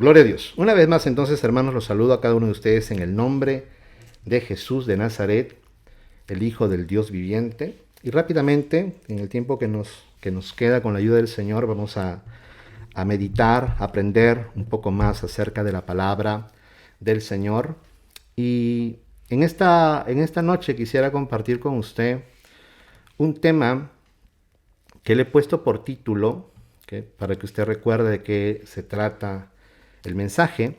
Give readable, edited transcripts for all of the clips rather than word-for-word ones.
Gloria a Dios. Una vez más, entonces, hermanos, los saludo a cada uno de ustedes en el nombre de Jesús de Nazaret, el Hijo del Dios viviente. Y rápidamente, en el tiempo que nos queda, con la ayuda del Señor, vamos a meditar, a aprender un poco más acerca de la palabra del Señor. Y en esta noche quisiera compartir con usted un tema que le he puesto por título, para que usted recuerde de qué se trata el mensaje.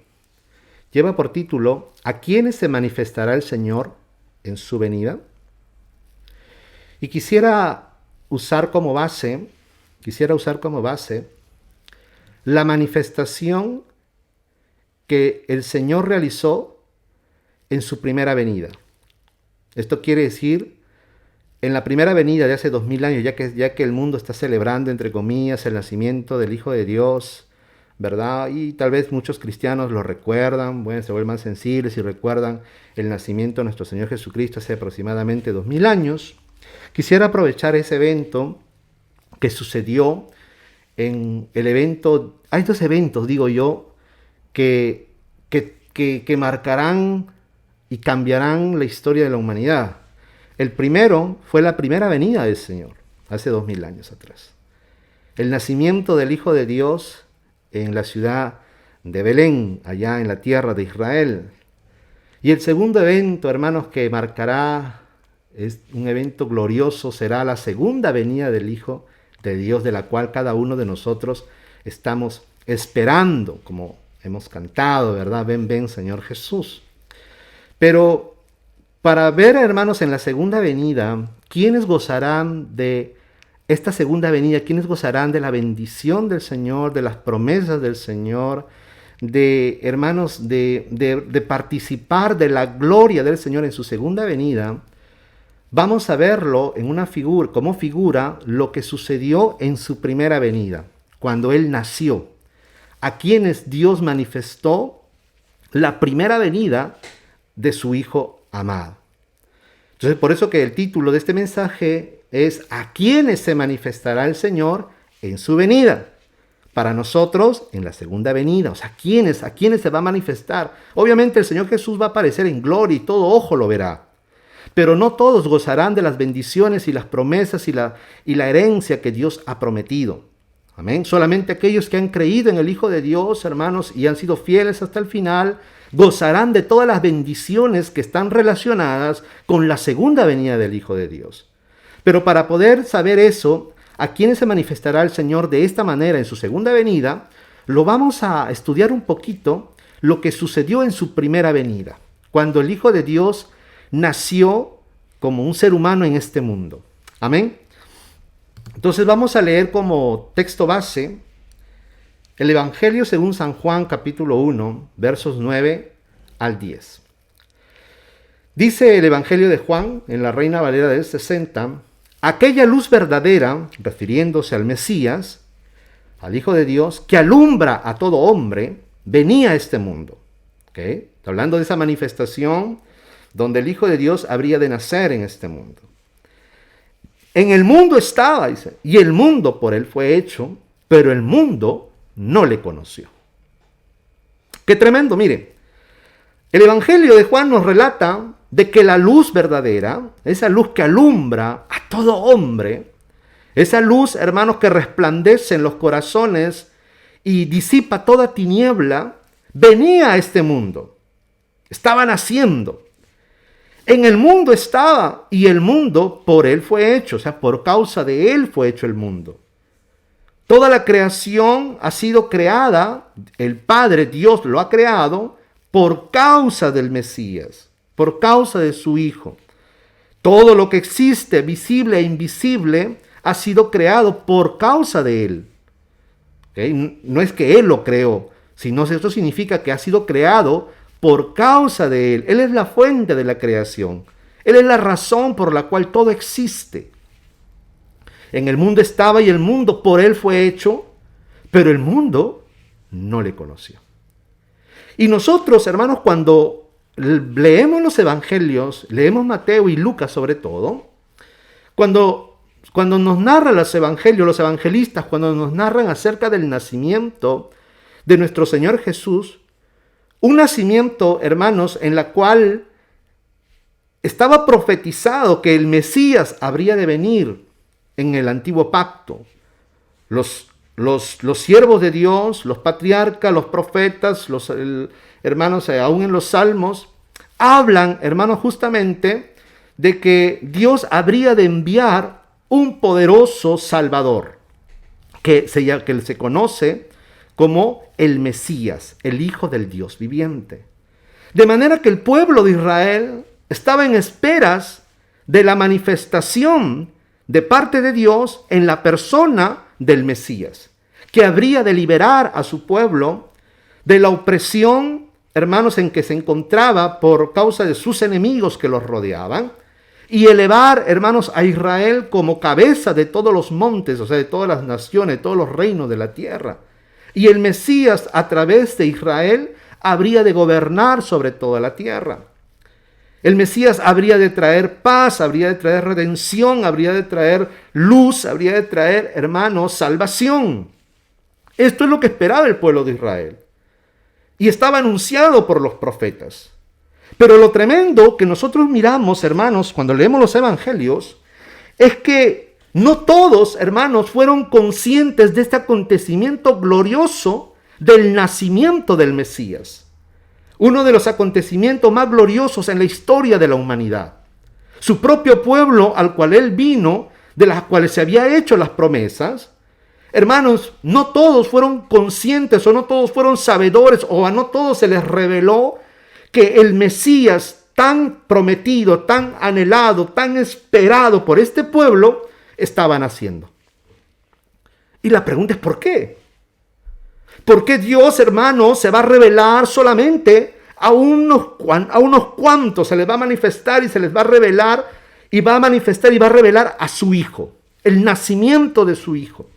Lleva por título: ¿a quiénes se manifestará el Señor en su venida? Y quisiera usar como base la manifestación que el Señor realizó en su primera venida. Esto quiere decir, en la primera venida de hace 2000 años, ya que el mundo está celebrando, entre comillas, el nacimiento del Hijo de Dios, ¿verdad? Y tal vez muchos cristianos lo recuerdan, bueno, se vuelven más sensibles y recuerdan el nacimiento de nuestro Señor Jesucristo hace aproximadamente 2000 años. Quisiera aprovechar ese evento que sucedió en el evento. Hay dos eventos, digo yo, que marcarán y cambiarán la historia de la humanidad. El primero fue la primera venida del Señor, hace 2000 años atrás. El nacimiento del Hijo de Dios en la ciudad de Belén, allá en la tierra de Israel. Y el segundo evento, hermanos, que marcará, es un evento glorioso, será la segunda venida del Hijo de Dios, de la cual cada uno de nosotros estamos esperando, como hemos cantado, ¿verdad? Ven, ven, Señor Jesús. Pero para ver, hermanos, en la segunda venida, ¿quiénes gozarán de esta segunda venida? ¿Quiénes gozarán de la bendición del Señor, de las promesas del Señor, de, hermanos, de participar de la gloria del Señor en su segunda venida? Vamos a verlo en una figura, como figura, lo que sucedió en su primera venida, cuando Él nació, a quienes Dios manifestó la primera venida de su Hijo amado. Entonces, por eso que el título de este mensaje es: ¿a quiénes se manifestará el Señor en su venida? Para nosotros, en la segunda venida. O sea, ¿a quiénes se va a manifestar? Obviamente el Señor Jesús va a aparecer en gloria y todo ojo lo verá. Pero no todos gozarán de las bendiciones y las promesas y la herencia que Dios ha prometido. Amén. Solamente aquellos que han creído en el Hijo de Dios, hermanos, y han sido fieles hasta el final, gozarán de todas las bendiciones que están relacionadas con la segunda venida del Hijo de Dios. Pero para poder saber eso, a quiénes se manifestará el Señor de esta manera en su segunda venida, lo vamos a estudiar un poquito, lo que sucedió en su primera venida, cuando el Hijo de Dios nació como un ser humano en este mundo. Amén. Entonces vamos a leer como texto base el Evangelio según San Juan, capítulo 1, versos 9 al 10. Dice el Evangelio de Juan, en la Reina Valera del 60, aquella luz verdadera, refiriéndose al Mesías, al Hijo de Dios, que alumbra a todo hombre, venía a este mundo. ¿Okay? Está hablando de esa manifestación donde el Hijo de Dios habría de nacer en este mundo. En el mundo estaba, dice, y el mundo por él fue hecho, pero el mundo no le conoció. Qué tremendo, mire. El Evangelio de Juan nos relata de que la luz verdadera, esa luz que alumbra a todo hombre, esa luz, hermanos, que resplandece en los corazones y disipa toda tiniebla, venía a este mundo. Estaba naciendo. En el mundo estaba, y el mundo por él fue hecho, o sea, por causa de él fue hecho el mundo. Toda la creación ha sido creada, el Padre Dios lo ha creado por causa del Mesías, por causa de su Hijo. Todo lo que existe, visible e invisible, ha sido creado por causa de él. ¿Okay? No es que él lo creó, sino esto significa que ha sido creado por causa de él. Él es la fuente de la creación. Él es la razón por la cual todo existe. En el mundo estaba y el mundo por él fue hecho, pero el mundo no le conoció. Y nosotros, hermanos, cuando leemos los evangelios, leemos Mateo y Lucas sobre todo, cuando nos narran los evangelios, los evangelistas, cuando nos narran acerca del nacimiento de nuestro Señor Jesús, un nacimiento, hermanos, en la cual estaba profetizado que el Mesías habría de venir en el antiguo pacto. Los siervos de Dios, los patriarcas, los profetas, hermanos, aún en los salmos, hablan, hermanos, justamente de que Dios habría de enviar un poderoso Salvador, que se conoce como el Mesías, el Hijo del Dios viviente. De manera que el pueblo de Israel estaba en esperas de la manifestación de parte de Dios en la persona del Mesías, que habría de liberar a su pueblo de la opresión, hermanos, en que se encontraba por causa de sus enemigos que los rodeaban, y elevar, hermanos, a Israel como cabeza de todos los montes, o sea, de todas las naciones, de todos los reinos de la tierra. Y el Mesías, a través de Israel, habría de gobernar sobre toda la tierra. El Mesías habría de traer paz, habría de traer redención, habría de traer luz, habría de traer, hermanos, salvación. Esto es lo que esperaba el pueblo de Israel. Y estaba anunciado por los profetas. Pero lo tremendo que nosotros miramos, hermanos, cuando leemos los evangelios, es que no todos, hermanos, fueron conscientes de este acontecimiento glorioso del nacimiento del Mesías. Uno de los acontecimientos más gloriosos en la historia de la humanidad. Su propio pueblo al cual él vino, de las cuales se había hecho las promesas. Hermanos, no todos fueron conscientes o no todos fueron sabedores o a no todos se les reveló que el Mesías tan prometido, tan anhelado, tan esperado por este pueblo, estaba naciendo. Y la pregunta es ¿por qué? ¿Por qué Dios, hermanos, se va a revelar solamente a unos cuantos? Se les va a manifestar y se les va a revelar y va a manifestar y va a revelar a su Hijo, el nacimiento de su Hijo,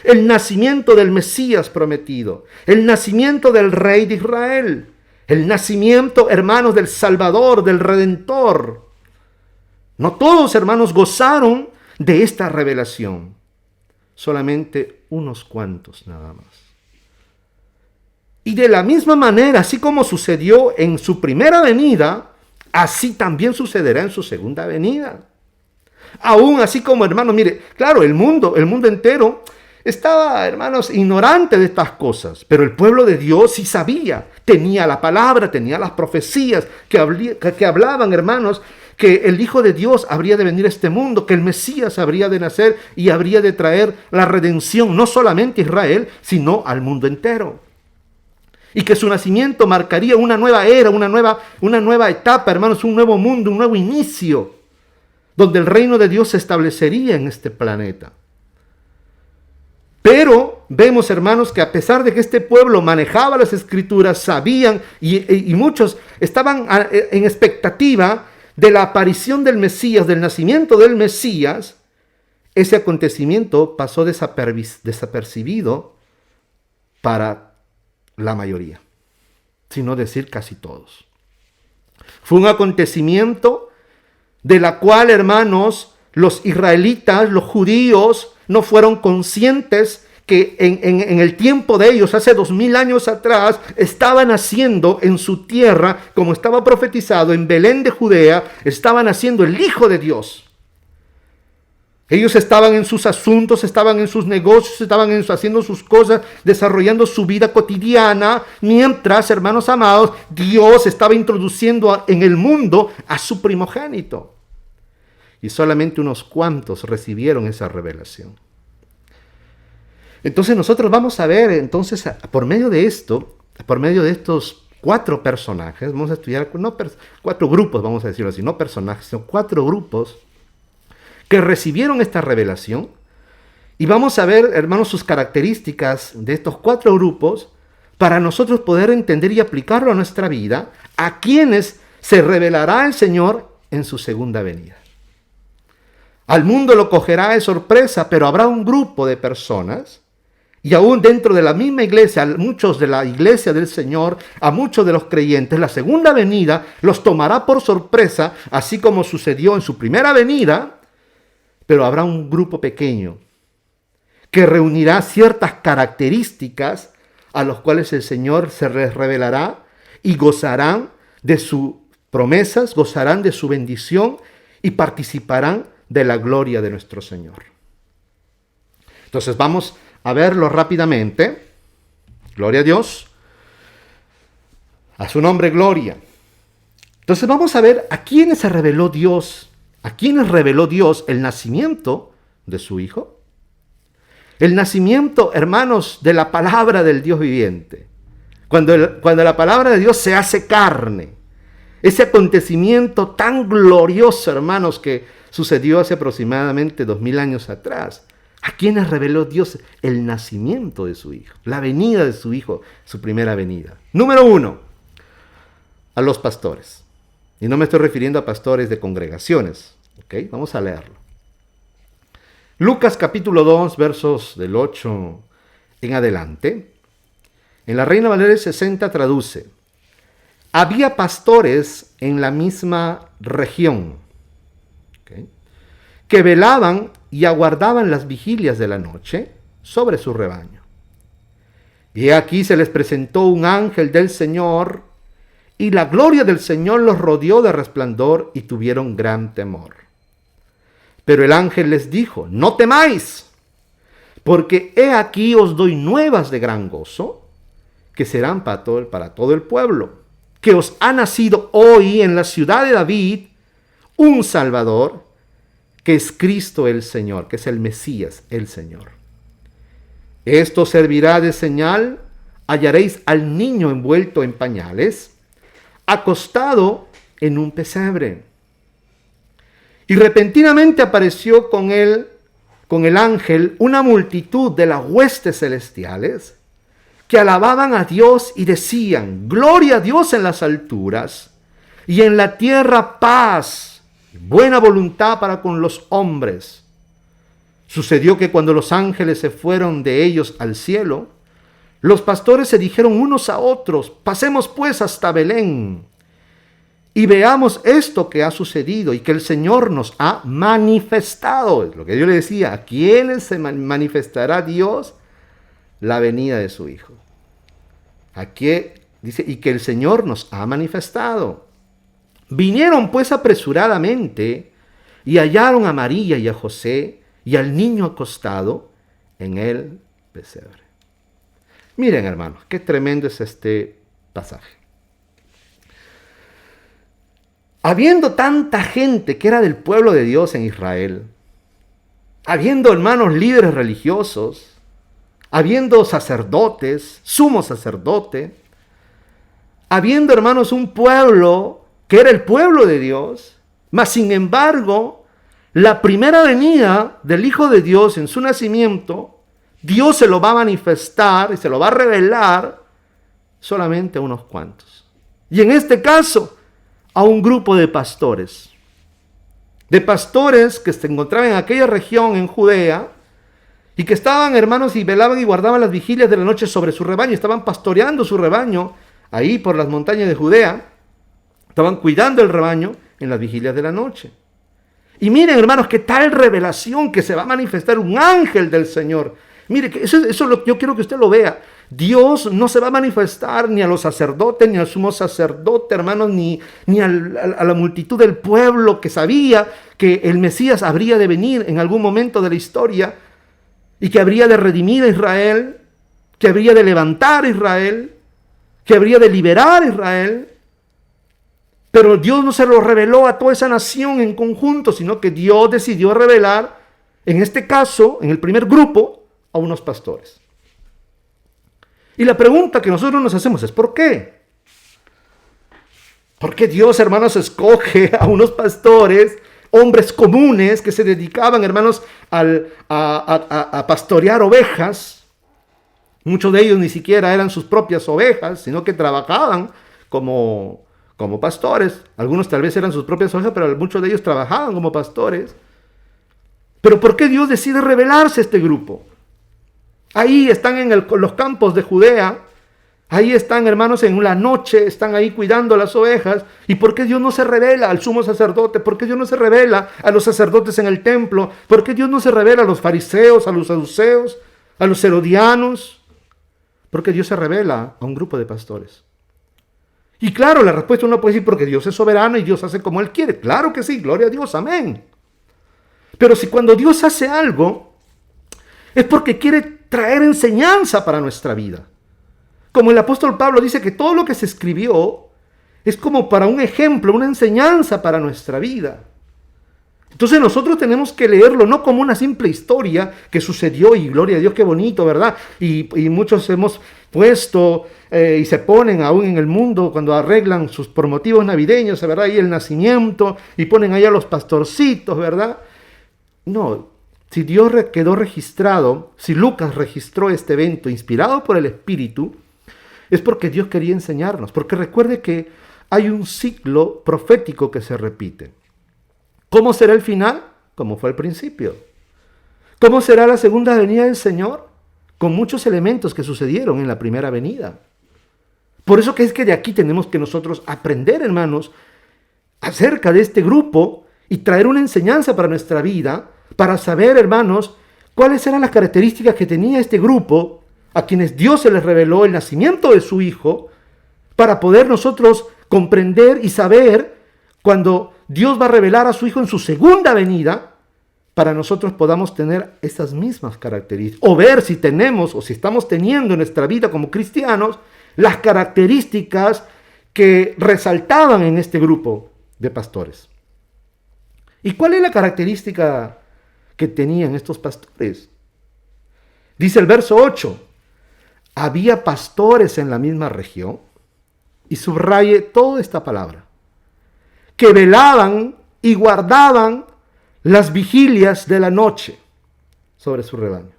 el nacimiento del Mesías prometido, el nacimiento del Rey de Israel, el nacimiento, hermanos, del Salvador, del Redentor. No todos, hermanos, gozaron de esta revelación, solamente unos cuantos nada más. Y de la misma manera, así como sucedió en su primera venida, así también sucederá en su segunda venida. Aún así como, hermanos, mire, claro, el mundo entero estaba, hermanos, ignorante de estas cosas, pero el pueblo de Dios sí sabía, tenía la palabra, tenía las profecías que hablaban, hermanos, que el Hijo de Dios habría de venir a este mundo, que el Mesías habría de nacer y habría de traer la redención, no solamente a Israel, sino al mundo entero. Y que su nacimiento marcaría una nueva era, una nueva etapa, hermanos, un nuevo mundo, un nuevo inicio, donde el reino de Dios se establecería en este planeta. Pero vemos, hermanos, que a pesar de que este pueblo manejaba las escrituras, sabían y muchos estaban en expectativa de la aparición del Mesías, del nacimiento del Mesías, ese acontecimiento pasó desapercibido para la mayoría, sino decir casi todos. Fue un acontecimiento de la cual, hermanos, los israelitas, los judíos, no fueron conscientes que en el tiempo de ellos, hace 2000 años atrás, estaba naciendo en su tierra, como estaba profetizado, en Belén de Judea, estaba naciendo el Hijo de Dios. Ellos estaban en sus asuntos, estaban en sus negocios, estaban haciendo sus cosas, desarrollando su vida cotidiana, mientras, hermanos amados, Dios estaba introduciendo en el mundo a su primogénito. Y solamente unos cuantos recibieron esa revelación. Entonces nosotros vamos a ver, entonces, por medio de esto, por medio de estos 4 personajes, vamos a estudiar, 4 grupos, vamos a decirlo así, no personajes, sino 4 grupos que recibieron esta revelación. Y vamos a ver, hermanos, sus características de estos 4 grupos para nosotros poder entender y aplicarlo a nuestra vida, a quienes se revelará el Señor en su segunda venida. Al mundo lo cogerá de sorpresa, pero habrá un grupo de personas, y aún dentro de la misma iglesia, a muchos de la iglesia del Señor, a muchos de los creyentes, la segunda venida los tomará por sorpresa, así como sucedió en su primera venida, pero habrá un grupo pequeño que reunirá ciertas características a los cuales el Señor se les revelará y gozarán de sus promesas, gozarán de su bendición y participarán de la gloria de nuestro Señor. Entonces vamos a verlo rápidamente. Gloria a Dios. A su nombre, gloria. Entonces vamos a ver a quiénes se reveló Dios, a quiénes reveló Dios el nacimiento de su Hijo. El nacimiento, hermanos, de la palabra del Dios viviente. Cuando la palabra de Dios se hace carne. Ese acontecimiento tan glorioso, hermanos, que sucedió hace aproximadamente 2000 años atrás. ¿A quiénes reveló Dios el nacimiento de su Hijo? La venida de su Hijo, su primera venida. Número 1, a los pastores. Y no me estoy refiriendo a pastores de congregaciones. ¿Ok? Vamos a leerlo. Lucas capítulo 2, versos del 8 en adelante. En la Reina Valera 60 traduce: había pastores en la misma región, ¿okay?, que velaban y aguardaban las vigilias de la noche sobre su rebaño. Y aquí se les presentó un ángel del Señor, y la gloria del Señor los rodeó de resplandor y tuvieron gran temor. Pero el ángel les dijo: no temáis, porque he aquí os doy nuevas de gran gozo, que serán para todo el pueblo, que os ha nacido hoy en la ciudad de David un Salvador, que es Cristo el Señor, que es el Mesías, el Señor. Esto servirá de señal: hallaréis al niño envuelto en pañales, acostado en un pesebre. Y repentinamente apareció con el ángel, una multitud de las huestes celestiales, que alababan a Dios y decían: gloria a Dios en las alturas, y en la tierra paz, buena voluntad para con los hombres. Sucedió que cuando los ángeles se fueron de ellos al cielo, los pastores se dijeron unos a otros: pasemos pues hasta Belén y veamos esto que ha sucedido y que el Señor nos ha manifestado. Es lo que yo le decía: ¿a quiénes se manifestará Dios? La venida de su Hijo. Aquí dice: y que el Señor nos ha manifestado. Vinieron pues apresuradamente y hallaron a María y a José y al niño acostado en el pesebre. Miren, hermanos, qué tremendo es este pasaje. Habiendo tanta gente que era del pueblo de Dios en Israel, habiendo, hermanos, líderes religiosos, habiendo sacerdotes, sumo sacerdote, habiendo, hermanos, un pueblo que era el pueblo de Dios, mas sin embargo, la primera venida del Hijo de Dios en su nacimiento, Dios se lo va a manifestar y se lo va a revelar solamente a unos cuantos. Y en este caso, a un grupo de pastores que se encontraban en aquella región en Judea y que estaban, hermanos, y velaban y guardaban las vigilias de la noche sobre su rebaño, estaban pastoreando su rebaño ahí por las montañas de Judea, estaban cuidando el rebaño en las vigilias de la noche. Y miren, hermanos, qué tal revelación, que se va a manifestar un ángel del Señor. Mire, que eso yo quiero que usted lo vea. Dios no se va a manifestar ni a los sacerdotes, ni al sumo sacerdote, hermanos, ni a la multitud del pueblo que sabía que el Mesías habría de venir en algún momento de la historia y que habría de redimir a Israel, que habría de levantar a Israel, que habría de liberar a Israel. Pero Dios no se lo reveló a toda esa nación en conjunto, sino que Dios decidió revelar, en este caso, en el primer grupo, a unos pastores. Y la pregunta que nosotros nos hacemos es: ¿por qué? ¿Por qué Dios, hermanos, escoge a unos pastores, hombres comunes que se dedicaban, hermanos, a pastorear ovejas? Muchos de ellos ni siquiera eran sus propias ovejas, sino que trabajaban como pastores. Algunos tal vez eran sus propias ovejas, pero muchos de ellos trabajaban como pastores. Pero ¿por qué Dios decide revelarse a este grupo? Ahí están en los campos de Judea, ahí están, hermanos, en la noche, están ahí cuidando las ovejas. ¿Y por qué Dios no se revela al sumo sacerdote? ¿Por qué Dios no se revela a los sacerdotes en el templo? ¿Por qué Dios no se revela a los fariseos, a los saduceos, a los herodianos? Porque Dios se revela a un grupo de pastores. Y claro, la respuesta uno puede decir, porque Dios es soberano y Dios hace como Él quiere. Claro que sí, gloria a Dios, amén. Pero si cuando Dios hace algo, es porque quiere traer enseñanza para nuestra vida. Como el apóstol Pablo dice que todo lo que se escribió es como para un ejemplo, una enseñanza para nuestra vida. Entonces nosotros tenemos que leerlo no como una simple historia que sucedió y gloria a Dios, qué bonito, ¿verdad? Y muchos hemos puesto y se ponen aún en el mundo cuando arreglan sus por motivos navideños, ¿verdad? Y el nacimiento y ponen ahí a los pastorcitos, ¿verdad? No, si Dios quedó registrado, si Lucas registró este evento inspirado por el Espíritu, es porque Dios quería enseñarnos, porque recuerde que hay un ciclo profético que se repite. ¿Cómo será el final? Como fue al principio. ¿Cómo será la segunda venida del Señor? Con muchos elementos que sucedieron en la primera venida. Por eso que es que de aquí tenemos que nosotros aprender, hermanos, acerca de este grupo y traer una enseñanza para nuestra vida, para saber, hermanos, cuáles eran las características que tenía este grupo, a quienes Dios se les reveló el nacimiento de su Hijo, para poder nosotros comprender y saber cuando Dios va a revelar a su Hijo en su segunda venida, para nosotros podamos tener estas mismas características, o ver si tenemos o si estamos teniendo en nuestra vida como cristianos las características que resaltaban en este grupo de pastores. ¿Y cuál es la característica que tenían estos pastores? Dice el verso 8, había pastores en la misma región, y subraye toda esta palabra, que velaban y guardaban las vigilias de la noche sobre su rebaño.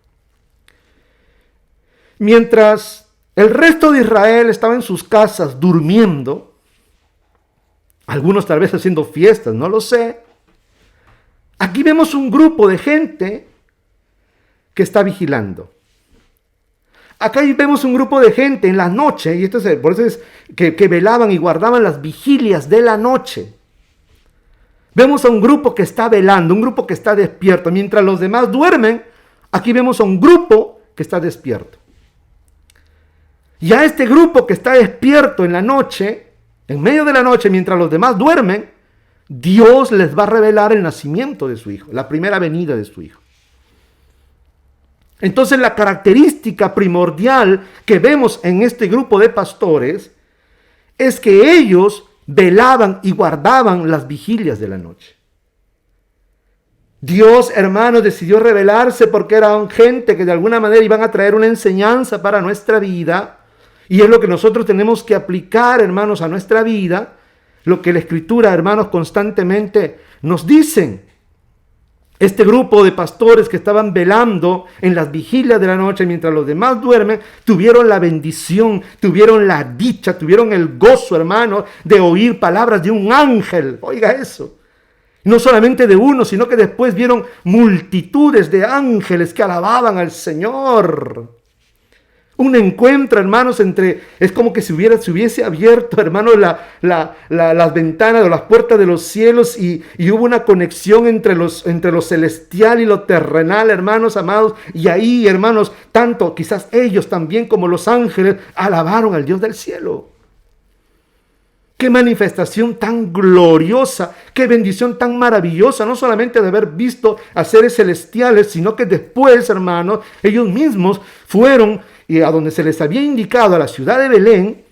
Mientras el resto de Israel estaba en sus casas durmiendo, algunos tal vez haciendo fiestas, no lo sé, aquí vemos un grupo de gente que está vigilando. Acá vemos un grupo de gente en la noche, y esto es, por eso es que velaban y guardaban las vigilias de la noche. Vemos a un grupo que está velando, un grupo que está despierto. Mientras los demás duermen, aquí vemos a un grupo que está despierto. Y a este grupo que está despierto en la noche, en medio de la noche, mientras los demás duermen, Dios les va a revelar el nacimiento de su Hijo, la primera venida de su Hijo. Entonces la característica primordial que vemos en este grupo de pastores es que ellos velaban y guardaban las vigilias de la noche. Dios, hermanos, decidió revelarse porque eran gente que de alguna manera iban a traer una enseñanza para nuestra vida, y es lo que nosotros tenemos que aplicar, hermanos, a nuestra vida, lo que la Escritura, hermanos, constantemente nos dicen. Este grupo de pastores que estaban velando en las vigilias de la noche mientras los demás duermen, tuvieron la bendición, tuvieron la dicha, tuvieron el gozo, hermano, de oír palabras de un ángel. Oiga eso. No solamente de uno, sino que después vieron multitudes de ángeles que alababan al Señor. Un encuentro, hermanos, es como que se hubiese abierto, hermanos, las ventanas o las puertas de los cielos y hubo una conexión entre lo celestial y lo terrenal, hermanos amados. Y ahí, hermanos, tanto quizás ellos también como los ángeles alabaron al Dios del cielo. Qué manifestación tan gloriosa, qué bendición tan maravillosa, no solamente de haber visto a seres celestiales, sino que después, hermanos, ellos mismos fueron y a donde se les había indicado, a la ciudad de Belén,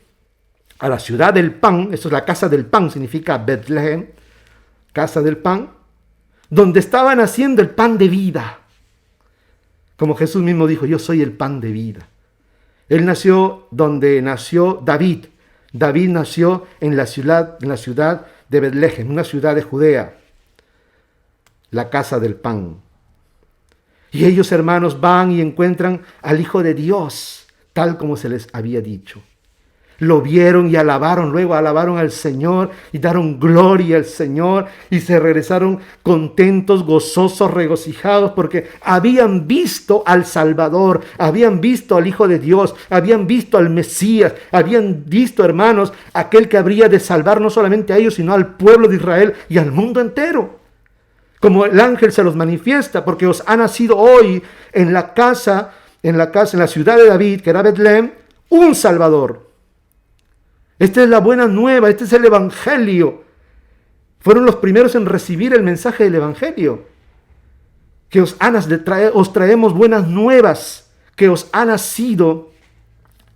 a la ciudad del pan, eso es la casa del pan, significa Betlehem, casa del pan, donde estaban haciendo el pan de vida. Como Jesús mismo dijo, yo soy el pan de vida. Él nació donde nació David. David nació en la ciudad de Betlehem, una ciudad de Judea, la casa del pan. Y ellos, hermanos, van y encuentran al Hijo de Dios, tal como se les había dicho. Lo vieron y alabaron, luego alabaron al Señor y dieron gloria al Señor y se regresaron contentos, gozosos, regocijados porque habían visto al Salvador, habían visto al Hijo de Dios, habían visto al Mesías, habían visto, hermanos, aquel que habría de salvar no solamente a ellos, sino al pueblo de Israel y al mundo entero. Como el ángel se los manifiesta, porque os ha nacido hoy en la ciudad de David, que era Betlehem, un Salvador. Esta es la buena nueva, este es el Evangelio. Fueron los primeros en recibir el mensaje del Evangelio. Que os traemos buenas nuevas, que os ha nacido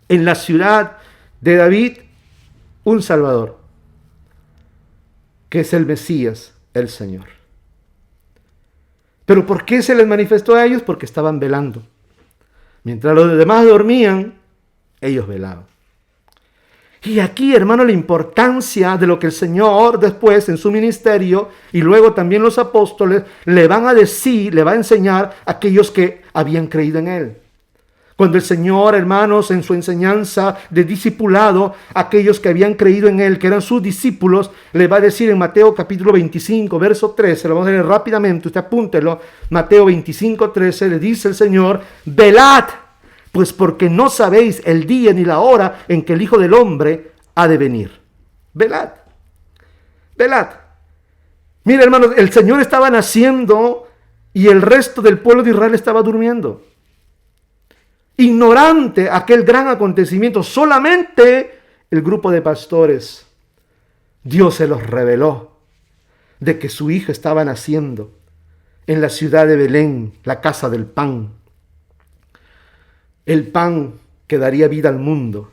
en la ciudad de David un Salvador, que es el Mesías, el Señor. ¿Pero por qué se les manifestó a ellos? Porque estaban velando. Mientras los demás dormían, ellos velaban. Y aquí, hermano, la importancia de lo que el Señor después en su ministerio y luego también los apóstoles le van a decir, le va a enseñar a aquellos que habían creído en Él. Cuando el Señor, hermanos, en su enseñanza de discipulado, aquellos que habían creído en Él, que eran sus discípulos, le va a decir en Mateo capítulo 25, verso 13, lo vamos a leer rápidamente, usted apúntelo, Mateo 25, 13, le dice el Señor, velad, pues porque no sabéis el día ni la hora en que el Hijo del Hombre ha de venir. Velad, velad. Mira, hermanos, el Señor estaba naciendo y el resto del pueblo de Israel estaba durmiendo. Ignorante aquel gran acontecimiento, solamente el grupo de pastores, Dios se los reveló de que su hijo estaba naciendo en la ciudad de Belén, la casa del pan. El pan que daría vida al mundo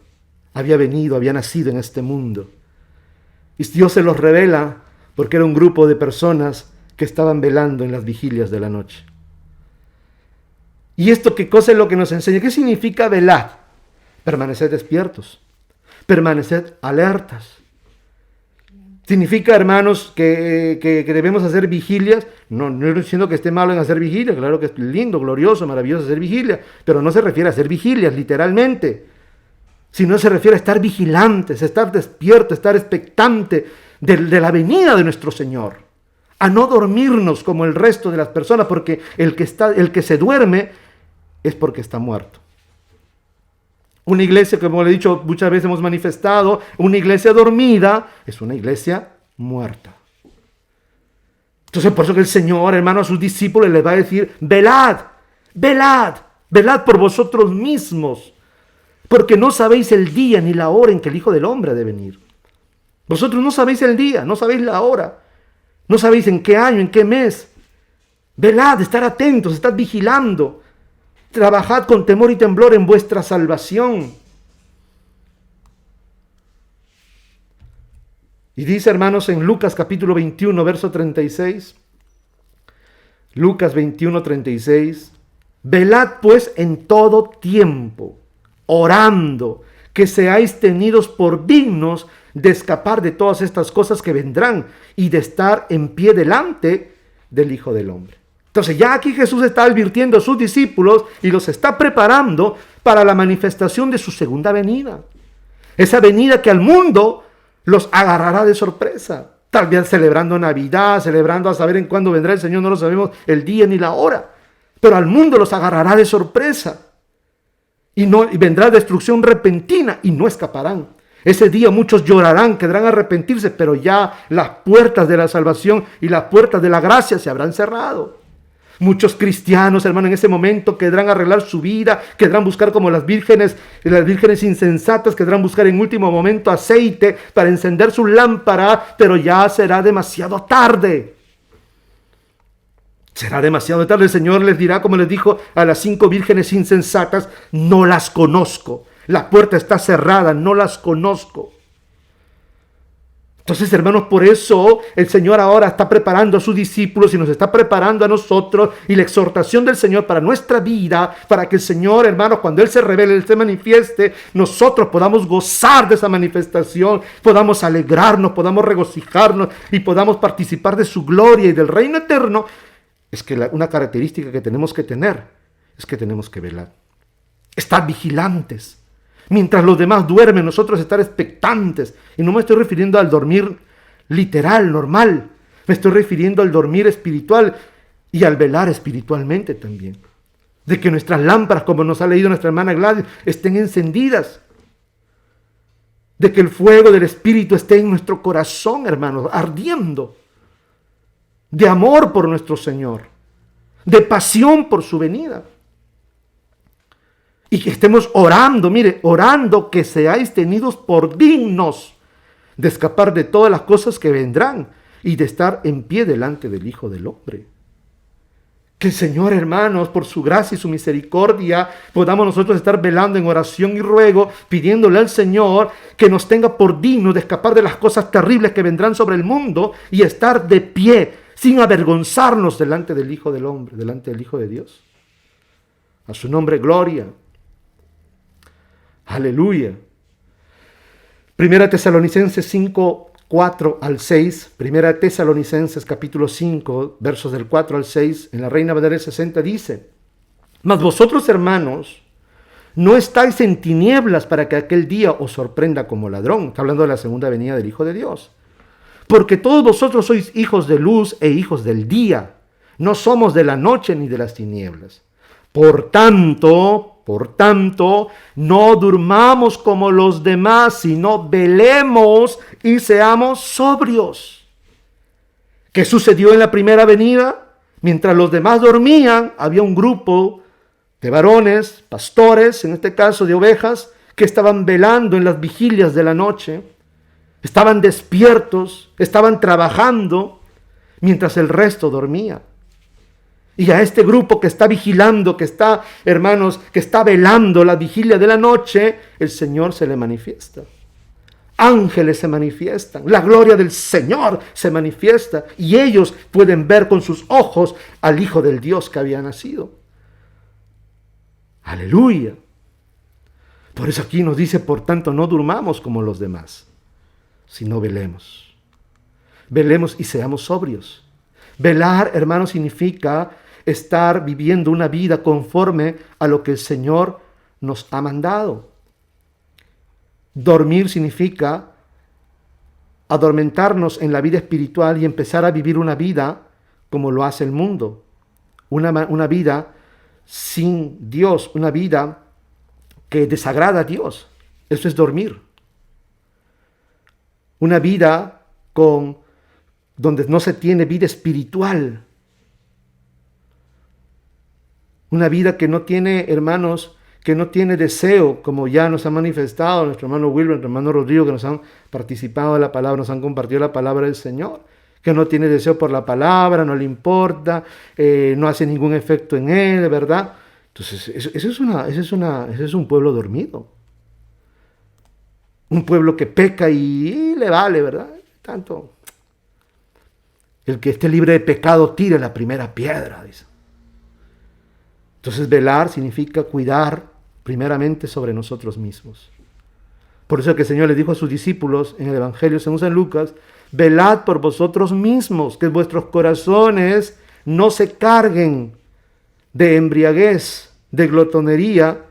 había venido, había nacido en este mundo. Y Dios se los revela porque era un grupo de personas que estaban velando en las vigilias de la noche. ¿Y esto qué cosa es lo que nos enseña? ¿Qué significa velar? Permanecer despiertos, permanecer alertas. ¿Significa, hermanos, que debemos hacer vigilias? No estoy diciendo que esté malo en hacer vigilias, claro que es lindo, glorioso, maravilloso hacer vigilias, pero no se refiere a hacer vigilias literalmente, sino se refiere a estar vigilantes, a estar despiertos, a estar expectante de la venida de nuestro Señor, a no dormirnos como el resto de las personas, porque el que se duerme es porque está muerto. Una iglesia, como le he dicho, muchas veces hemos manifestado, una iglesia dormida es una iglesia muerta. Entonces, por eso que el Señor, hermano, a sus discípulos les va a decir, velad, velad, velad por vosotros mismos, porque no sabéis el día ni la hora en que el Hijo del Hombre ha de venir. Vosotros no sabéis el día, no sabéis la hora, no sabéis en qué año, en qué mes. Velad, estar atentos, estad vigilando. Trabajad con temor y temblor en vuestra salvación. Y dice, hermanos, en Lucas capítulo 21, verso 36, Lucas 21, 36, velad pues en todo tiempo, orando, que seáis tenidos por dignos de escapar de todas estas cosas que vendrán y de estar en pie delante del Hijo del Hombre. Entonces ya aquí Jesús está advirtiendo a sus discípulos y los está preparando para la manifestación de su segunda venida. Esa venida que al mundo los agarrará de sorpresa. Tal vez celebrando Navidad, celebrando a saber en cuándo vendrá el Señor, no lo sabemos el día ni la hora. Pero al mundo los agarrará de sorpresa. Y vendrá destrucción repentina y no escaparán. Ese día muchos llorarán, querrán arrepentirse, pero ya las puertas de la salvación y las puertas de la gracia se habrán cerrado. Muchos cristianos, hermano, en ese momento querrán arreglar su vida, querrán buscar como las vírgenes insensatas, querrán buscar en último momento aceite para encender su lámpara, pero ya será demasiado tarde. Será demasiado tarde. El Señor les dirá, como les dijo a las 5 vírgenes insensatas, no las conozco. La puerta está cerrada, no las conozco. Entonces, hermanos, por eso el Señor ahora está preparando a sus discípulos y nos está preparando a nosotros, y la exhortación del Señor para nuestra vida, para que el Señor, hermanos, cuando Él se revele, Él se manifieste, nosotros podamos gozar de esa manifestación, podamos alegrarnos, podamos regocijarnos y podamos participar de su gloria y del reino eterno. Es que una característica que tenemos que tener es que tenemos que velar, estar vigilantes. Mientras los demás duermen, nosotros estar expectantes. Y no me estoy refiriendo al dormir literal, normal. Me estoy refiriendo al dormir espiritual y al velar espiritualmente también. De que nuestras lámparas, como nos ha leído nuestra hermana Gladys, estén encendidas. De que el fuego del Espíritu esté en nuestro corazón, hermanos, ardiendo. De amor por nuestro Señor. De pasión por su venida. Y que estemos orando, mire, orando que seáis tenidos por dignos de escapar de todas las cosas que vendrán y de estar en pie delante del Hijo del Hombre. Que el Señor, hermanos, por su gracia y su misericordia, podamos nosotros estar velando en oración y ruego, pidiéndole al Señor que nos tenga por dignos de escapar de las cosas terribles que vendrán sobre el mundo y estar de pie, sin avergonzarnos delante del Hijo del Hombre, delante del Hijo de Dios. A su nombre, gloria. Aleluya. Primera Tesalonicenses 5, 4 al 6. Primera Tesalonicenses capítulo 5, versos del 4 al 6. En la Reina Valera 60 dice: Mas vosotros, hermanos, no estáis en tinieblas para que aquel día os sorprenda como ladrón. Está hablando de la segunda venida del Hijo de Dios. Porque todos vosotros sois hijos de luz e hijos del día. No somos de la noche ni de las tinieblas. Por tanto, no durmamos como los demás, sino velemos y seamos sobrios. ¿Qué sucedió en la primera venida? Mientras los demás dormían, había un grupo de varones, pastores, en este caso de ovejas, que estaban velando en las vigilias de la noche. Estaban despiertos, estaban trabajando, mientras el resto dormía. Y a este grupo que está vigilando, que está, hermanos, que está velando la vigilia de la noche, el Señor se le manifiesta. Ángeles se manifiestan, la gloria del Señor se manifiesta y ellos pueden ver con sus ojos al Hijo del Dios que había nacido. Aleluya. Por eso aquí nos dice, por tanto, no durmamos como los demás, sino velemos. Velemos y seamos sobrios. Velar, hermanos, significa estar viviendo una vida conforme a lo que el Señor nos ha mandado. Dormir significa adormentarnos en la vida espiritual y empezar a vivir una vida como lo hace el mundo. Una vida sin Dios, una vida que desagrada a Dios. Eso es dormir. Una vida donde no se tiene vida espiritual. Una vida que no tiene, hermanos, que no tiene deseo, como ya nos ha manifestado nuestro hermano Wilber, nuestro hermano Rodrigo, que nos han participado de la palabra, nos han compartido la palabra del Señor, que no tiene deseo por la palabra, no le importa, no hace ningún efecto en él, ¿verdad? Entonces, ese es un pueblo dormido. Un pueblo que peca y le vale, ¿verdad? Tanto. El que esté libre de pecado tire la primera piedra, dice. Entonces, velar significa cuidar primeramente sobre nosotros mismos. Por eso que el Señor les dijo a sus discípulos en el Evangelio según San Lucas: velad por vosotros mismos, que vuestros corazones no se carguen de embriaguez, de glotonería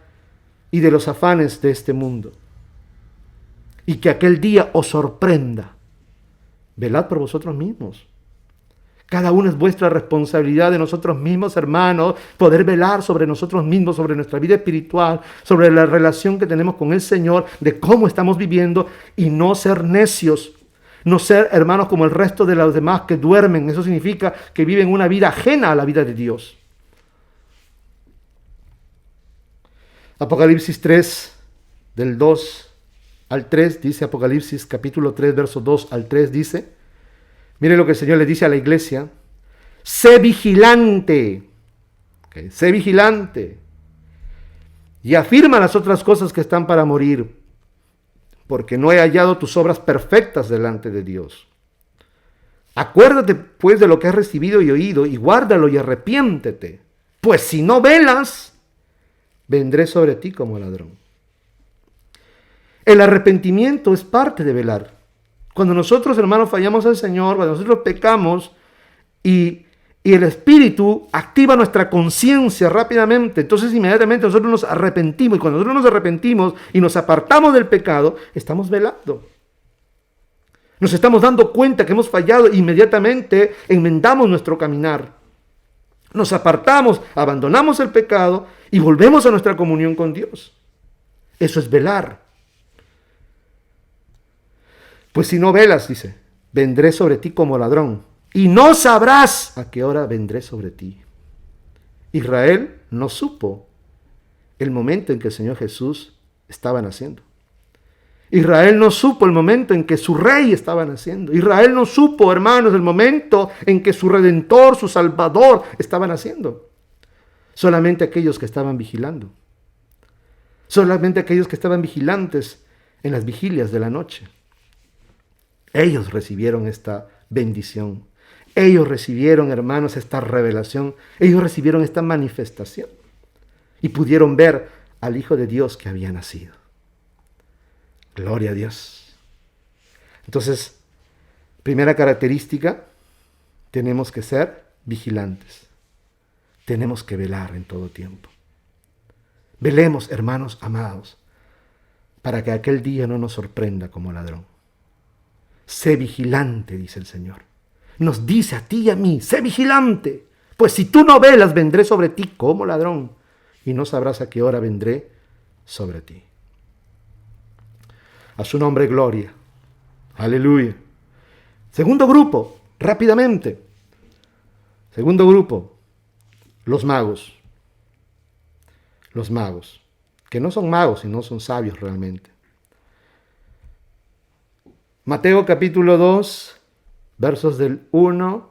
y de los afanes de este mundo. Y que aquel día os sorprenda. Velad por vosotros mismos. Cada uno es vuestra responsabilidad de nosotros mismos, hermanos, poder velar sobre nosotros mismos, sobre nuestra vida espiritual, sobre la relación que tenemos con el Señor, de cómo estamos viviendo y no ser necios, no ser, hermanos, como el resto de los demás que duermen. Eso significa que viven una vida ajena a la vida de Dios. Apocalipsis 3, del 2 al 3, dice Apocalipsis capítulo 3, verso 2 al 3, dice... Mire lo que el Señor le dice a la iglesia: sé vigilante, ¿okay? Sé vigilante, y afirma las otras cosas que están para morir, porque no he hallado tus obras perfectas delante de Dios. Acuérdate pues de lo que has recibido y oído, y guárdalo y arrepiéntete, pues si no velas, vendré sobre ti como ladrón. El arrepentimiento es parte de velar. Cuando nosotros, hermanos, fallamos al Señor, cuando nosotros pecamos y el Espíritu activa nuestra conciencia rápidamente, entonces inmediatamente nosotros nos arrepentimos. Y cuando nosotros nos arrepentimos y nos apartamos del pecado, estamos velando. Nos estamos dando cuenta que hemos fallado e inmediatamente enmendamos nuestro caminar. Nos apartamos, abandonamos el pecado y volvemos a nuestra comunión con Dios. Eso es velar. Pues si no velas, dice, vendré sobre ti como ladrón, y no sabrás a qué hora vendré sobre ti. Israel no supo el momento en que el Señor Jesús estaba naciendo. Israel no supo el momento en que su rey estaba naciendo. Israel no supo, hermanos, el momento en que su Redentor, su Salvador, estaba naciendo. Solamente aquellos que estaban vigilando. Solamente aquellos que estaban vigilantes en las vigilias de la noche. Ellos recibieron esta bendición. Ellos recibieron, hermanos, esta revelación. Ellos recibieron esta manifestación. Y pudieron ver al Hijo de Dios que había nacido. Gloria a Dios. Entonces, primera característica, tenemos que ser vigilantes. Tenemos que velar en todo tiempo. Velemos, hermanos amados, para que aquel día no nos sorprenda como ladrón. Sé vigilante, dice el Señor. Nos dice a ti y a mí, sé vigilante, pues si tú no velas, vendré sobre ti como ladrón, y no sabrás a qué hora vendré sobre ti. A su nombre, gloria. Aleluya. Segundo grupo, rápidamente. Segundo grupo, los magos. Los magos, que no son magos, sino son sabios realmente. Mateo capítulo 2, versos del 1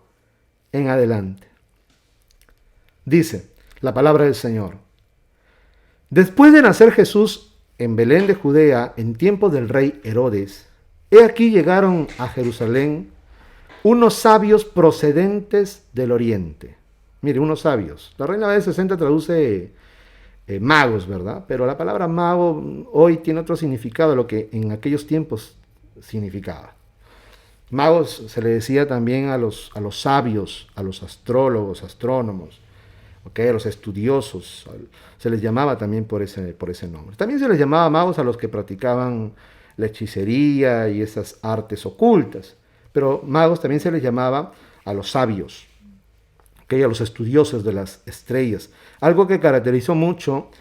en adelante. Dice la palabra del Señor. Después de nacer Jesús en Belén de Judea, en tiempo del rey Herodes, he aquí llegaron a Jerusalén unos sabios procedentes del oriente. Mire, unos sabios. La Reina Valera 60 traduce magos, ¿verdad? Pero la palabra mago hoy tiene otro significado de lo que en aquellos tiempos significaba. Magos se le decía también a los sabios, a los astrólogos, astrónomos, ¿okay? A los estudiosos, se les llamaba también por ese nombre. También se les llamaba magos a los que practicaban la hechicería y esas artes ocultas, pero magos también se les llamaba a los sabios, ¿okay? A los estudiosos de las estrellas. Algo que caracterizó mucho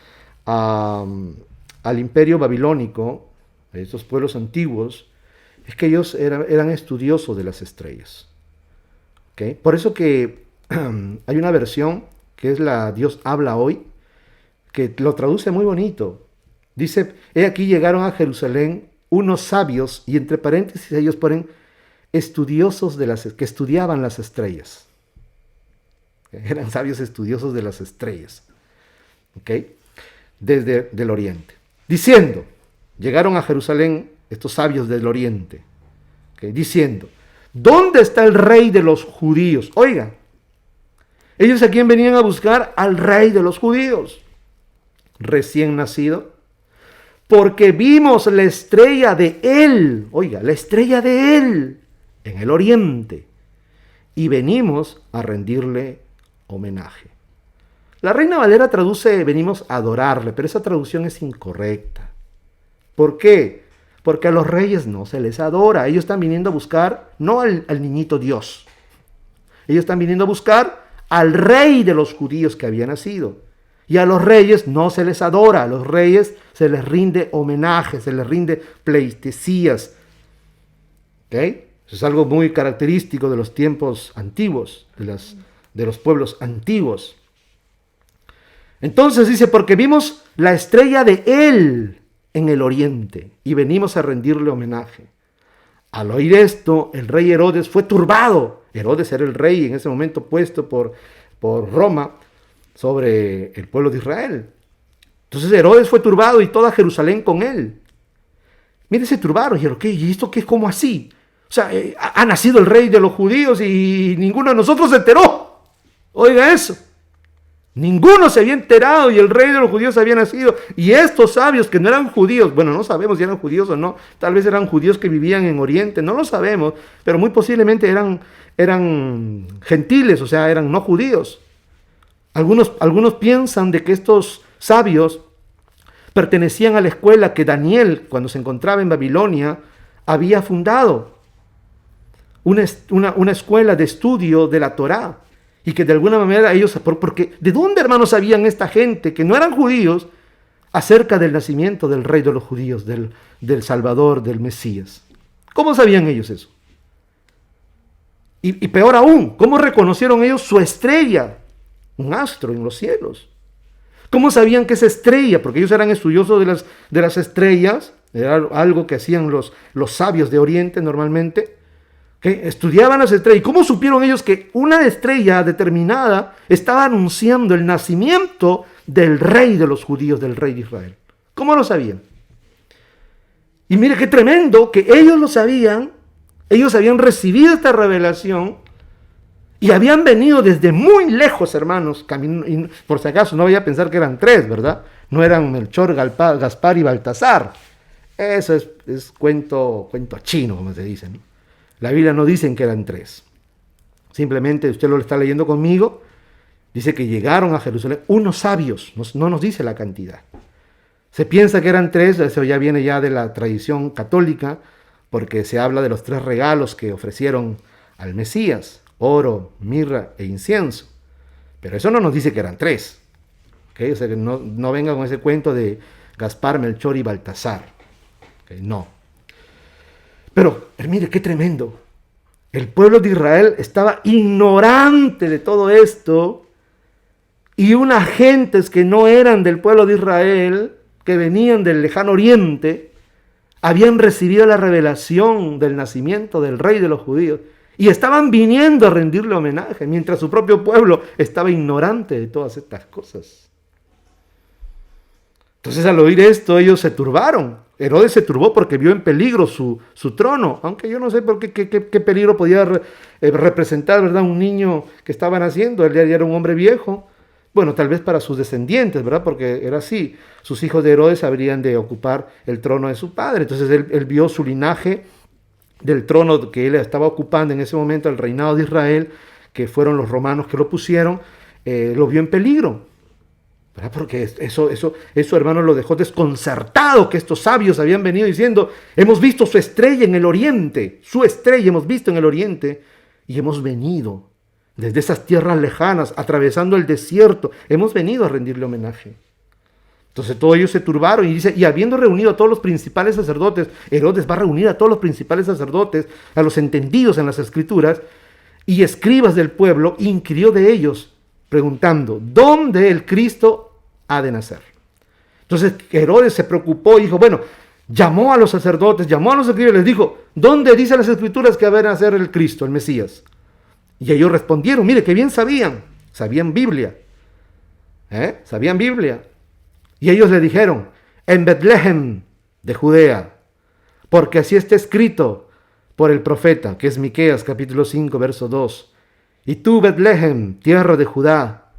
al imperio babilónico, a estos pueblos antiguos, es que ellos eran estudiosos de las estrellas. ¿Okay? Por eso que hay una versión que es la Dios habla hoy, que lo traduce muy bonito. Dice, he aquí llegaron a Jerusalén unos sabios, y entre paréntesis ellos ponen estudiosos que estudiaban las estrellas. Eran sabios estudiosos de las estrellas. ¿Okay? Desde el oriente. Diciendo, llegaron a Jerusalén estos sabios del oriente. ¿Okay? Diciendo, ¿dónde está el rey de los judíos? Oiga, ellos a quién venían a buscar, al rey de los judíos, recién nacido, porque vimos la estrella de él, oiga, la estrella de él en el oriente, y venimos a rendirle homenaje. La Reina Valera traduce, venimos a adorarle, pero esa traducción es incorrecta. ¿Por qué? Porque a los reyes no se les adora. Ellos están viniendo a buscar, no al niñito Dios. Ellos están viniendo a buscar al rey de los judíos que había nacido. Y a los reyes no se les adora. A los reyes se les rinde homenaje, se les rinde pleitesías. ¿Okay? Eso es algo muy característico de los tiempos antiguos, de los pueblos antiguos. Entonces dice, porque vimos la estrella de él en el oriente y venimos a rendirle homenaje. Al oír esto, el rey Herodes fue turbado. Herodes era el rey en ese momento puesto por Roma sobre el pueblo de Israel. Entonces Herodes fue turbado y toda Jerusalén con él. Mire, se turbaron. Y dijeron, ¿qué? ¿Y esto qué? ¿Cómo así? O sea, ha nacido el rey de los judíos y ninguno de nosotros se enteró. Oiga eso. Ninguno se había enterado y el rey de los judíos había nacido. Y estos sabios que no eran judíos, bueno, no sabemos si eran judíos o no, tal vez eran judíos que vivían en Oriente, no lo sabemos, pero muy posiblemente eran gentiles, o sea, eran no judíos. Algunos piensan de que estos sabios pertenecían a la escuela que Daniel, cuando se encontraba en Babilonia, había fundado. Una escuela de estudio de la Torá. Y que de alguna manera ellos, porque ¿de dónde, hermanos, sabían esta gente que no eran judíos acerca del nacimiento del rey de los judíos, del Salvador, del Mesías? ¿Cómo sabían ellos eso? Y peor aún, ¿cómo reconocieron ellos su estrella? Un astro en los cielos. ¿Cómo sabían que esa estrella? Porque ellos eran estudiosos de las estrellas, era algo que hacían los sabios de Oriente normalmente, que estudiaban las estrellas. ¿Y cómo supieron ellos que una estrella determinada estaba anunciando el nacimiento del rey de los judíos, del rey de Israel? ¿Cómo lo sabían? Y mire qué tremendo que ellos lo sabían, ellos habían recibido esta revelación y habían venido desde muy lejos, hermanos, y por si acaso no vaya a pensar que eran tres, ¿verdad? No eran Melchor, Gaspar y Baltasar. Eso es cuento chino, como se dice, ¿no? La Biblia no dice que eran tres. Simplemente usted lo está leyendo conmigo. Dice que llegaron a Jerusalén unos sabios, no nos dice la cantidad. Se piensa que eran tres, eso ya viene ya de la tradición católica, porque se habla de los tres regalos que ofrecieron al Mesías: oro, mirra e incienso. Pero eso no nos dice que eran tres. ¿Okay? O sea, que no venga con ese cuento de Gaspar, Melchor y Baltasar. ¿Okay? No. Pero mire qué tremendo. El pueblo de Israel estaba ignorante de todo esto, y unas gentes que no eran del pueblo de Israel, que venían del lejano oriente, habían recibido la revelación del nacimiento del rey de los judíos y estaban viniendo a rendirle homenaje, mientras su propio pueblo estaba ignorante de todas estas cosas. Entonces, al oír esto, ellos se turbaron. Herodes se turbó porque vio en peligro su trono, aunque yo no sé por qué peligro podía representar, ¿verdad?, un niño que estaba naciendo. Él ya era un hombre viejo. Bueno, tal vez para sus descendientes, ¿verdad? Porque era así. Sus hijos de Herodes habrían de ocupar el trono de su padre. Entonces él vio su linaje del trono que él estaba ocupando en ese momento, el reinado de Israel, que fueron los romanos que lo pusieron, lo vio en peligro, ¿verdad? Porque eso, hermano, lo dejó desconcertado, que estos sabios habían venido diciendo: hemos visto su estrella en el oriente, su estrella hemos visto en el oriente, y hemos venido desde esas tierras lejanas, atravesando el desierto, hemos venido a rendirle homenaje. Entonces todos ellos se turbaron y dice: y habiendo reunido a todos los principales sacerdotes, Herodes va a reunir a todos los principales sacerdotes, a los entendidos en las escrituras, y escribas del pueblo, inquirió de ellos, preguntando: ¿dónde el Cristo ha de nacer? Entonces Herodes se preocupó y dijo, bueno, llamó a los sacerdotes, llamó a los escribas y les dijo: ¿dónde dicen las escrituras que va a nacer el Cristo, el Mesías? Y ellos respondieron: mire, que bien sabían Biblia, sabían Biblia. Y ellos le dijeron: en Betlehem de Judea, porque así está escrito por el profeta, que es Miqueas capítulo 5, verso 2. Y tú, Betlehem, tierra de Judá,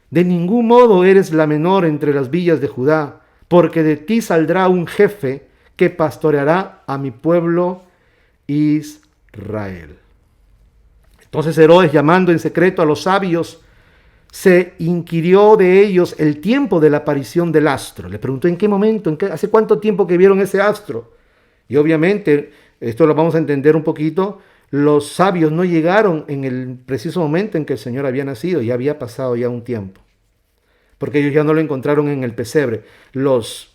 de ningún modo eres la menor entre las villas de Judá, porque de ti saldrá un jefe que pastoreará a mi pueblo Israel. Entonces Herodes, llamando en secreto a los sabios, se inquirió de ellos el tiempo de la aparición del astro. Le preguntó en qué momento, hace cuánto tiempo que vieron ese astro. Y obviamente, esto lo vamos a entender un poquito, los sabios no llegaron en el preciso momento en que el Señor había nacido, ya había pasado ya un tiempo. Porque ellos ya no lo encontraron en el pesebre. Los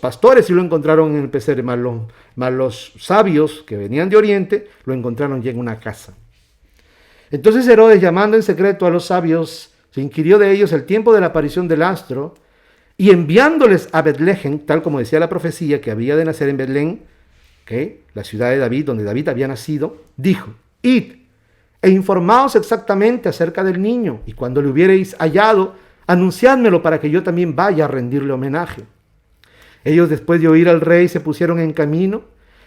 pastores sí lo encontraron en el pesebre, más los sabios que venían de Oriente lo encontraron ya en una casa. Entonces Herodes, llamando en secreto a los sabios, se inquirió de ellos el tiempo de la aparición del astro, y enviándoles a Betlehem, tal como decía la profecía que había de nacer en Betlehem, la ciudad de David, donde David había nacido, dijo: id e informaos exactamente acerca del niño, y cuando le hubiereis hallado, anunciádmelo para que yo también vaya a rendirle homenaje. Ellos, después de oír al rey, se pusieron en camino,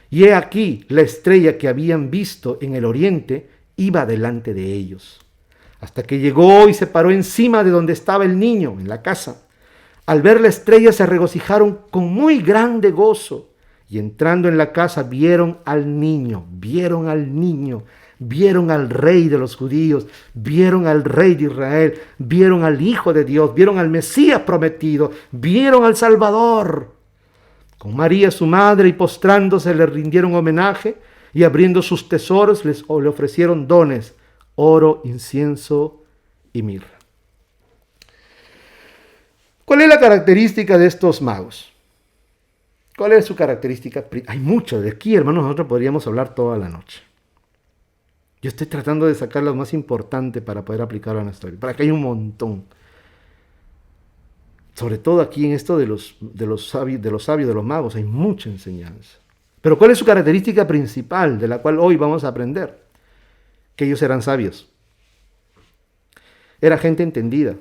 y he aquí la estrella que habían visto en el oriente iba delante de ellos, hasta que llegó y se paró encima de donde estaba el niño, en la casa. Al ver la estrella se regocijaron con muy grande gozo, y entrando en la casa vieron al niño, vieron al rey de los judíos, vieron al rey de Israel, vieron al Hijo de Dios, vieron al Mesías prometido, vieron al Salvador. Con María su madre, y postrándose le rindieron homenaje, y abriendo sus tesoros le ofrecieron dones: oro, incienso y mirra. ¿Cuál es la característica de estos magos? ¿Cuál es su característica? Hay mucho de aquí, hermanos, nosotros podríamos hablar toda la noche. Yo estoy tratando de sacar lo más importante para poder aplicarlo a nuestra vida. Para que haya un montón. Sobre todo aquí en esto de los sabios, de los magos, hay mucha enseñanza. Pero ¿cuál es su característica principal de la cual hoy vamos a aprender? Que ellos eran sabios. Era gente entendida.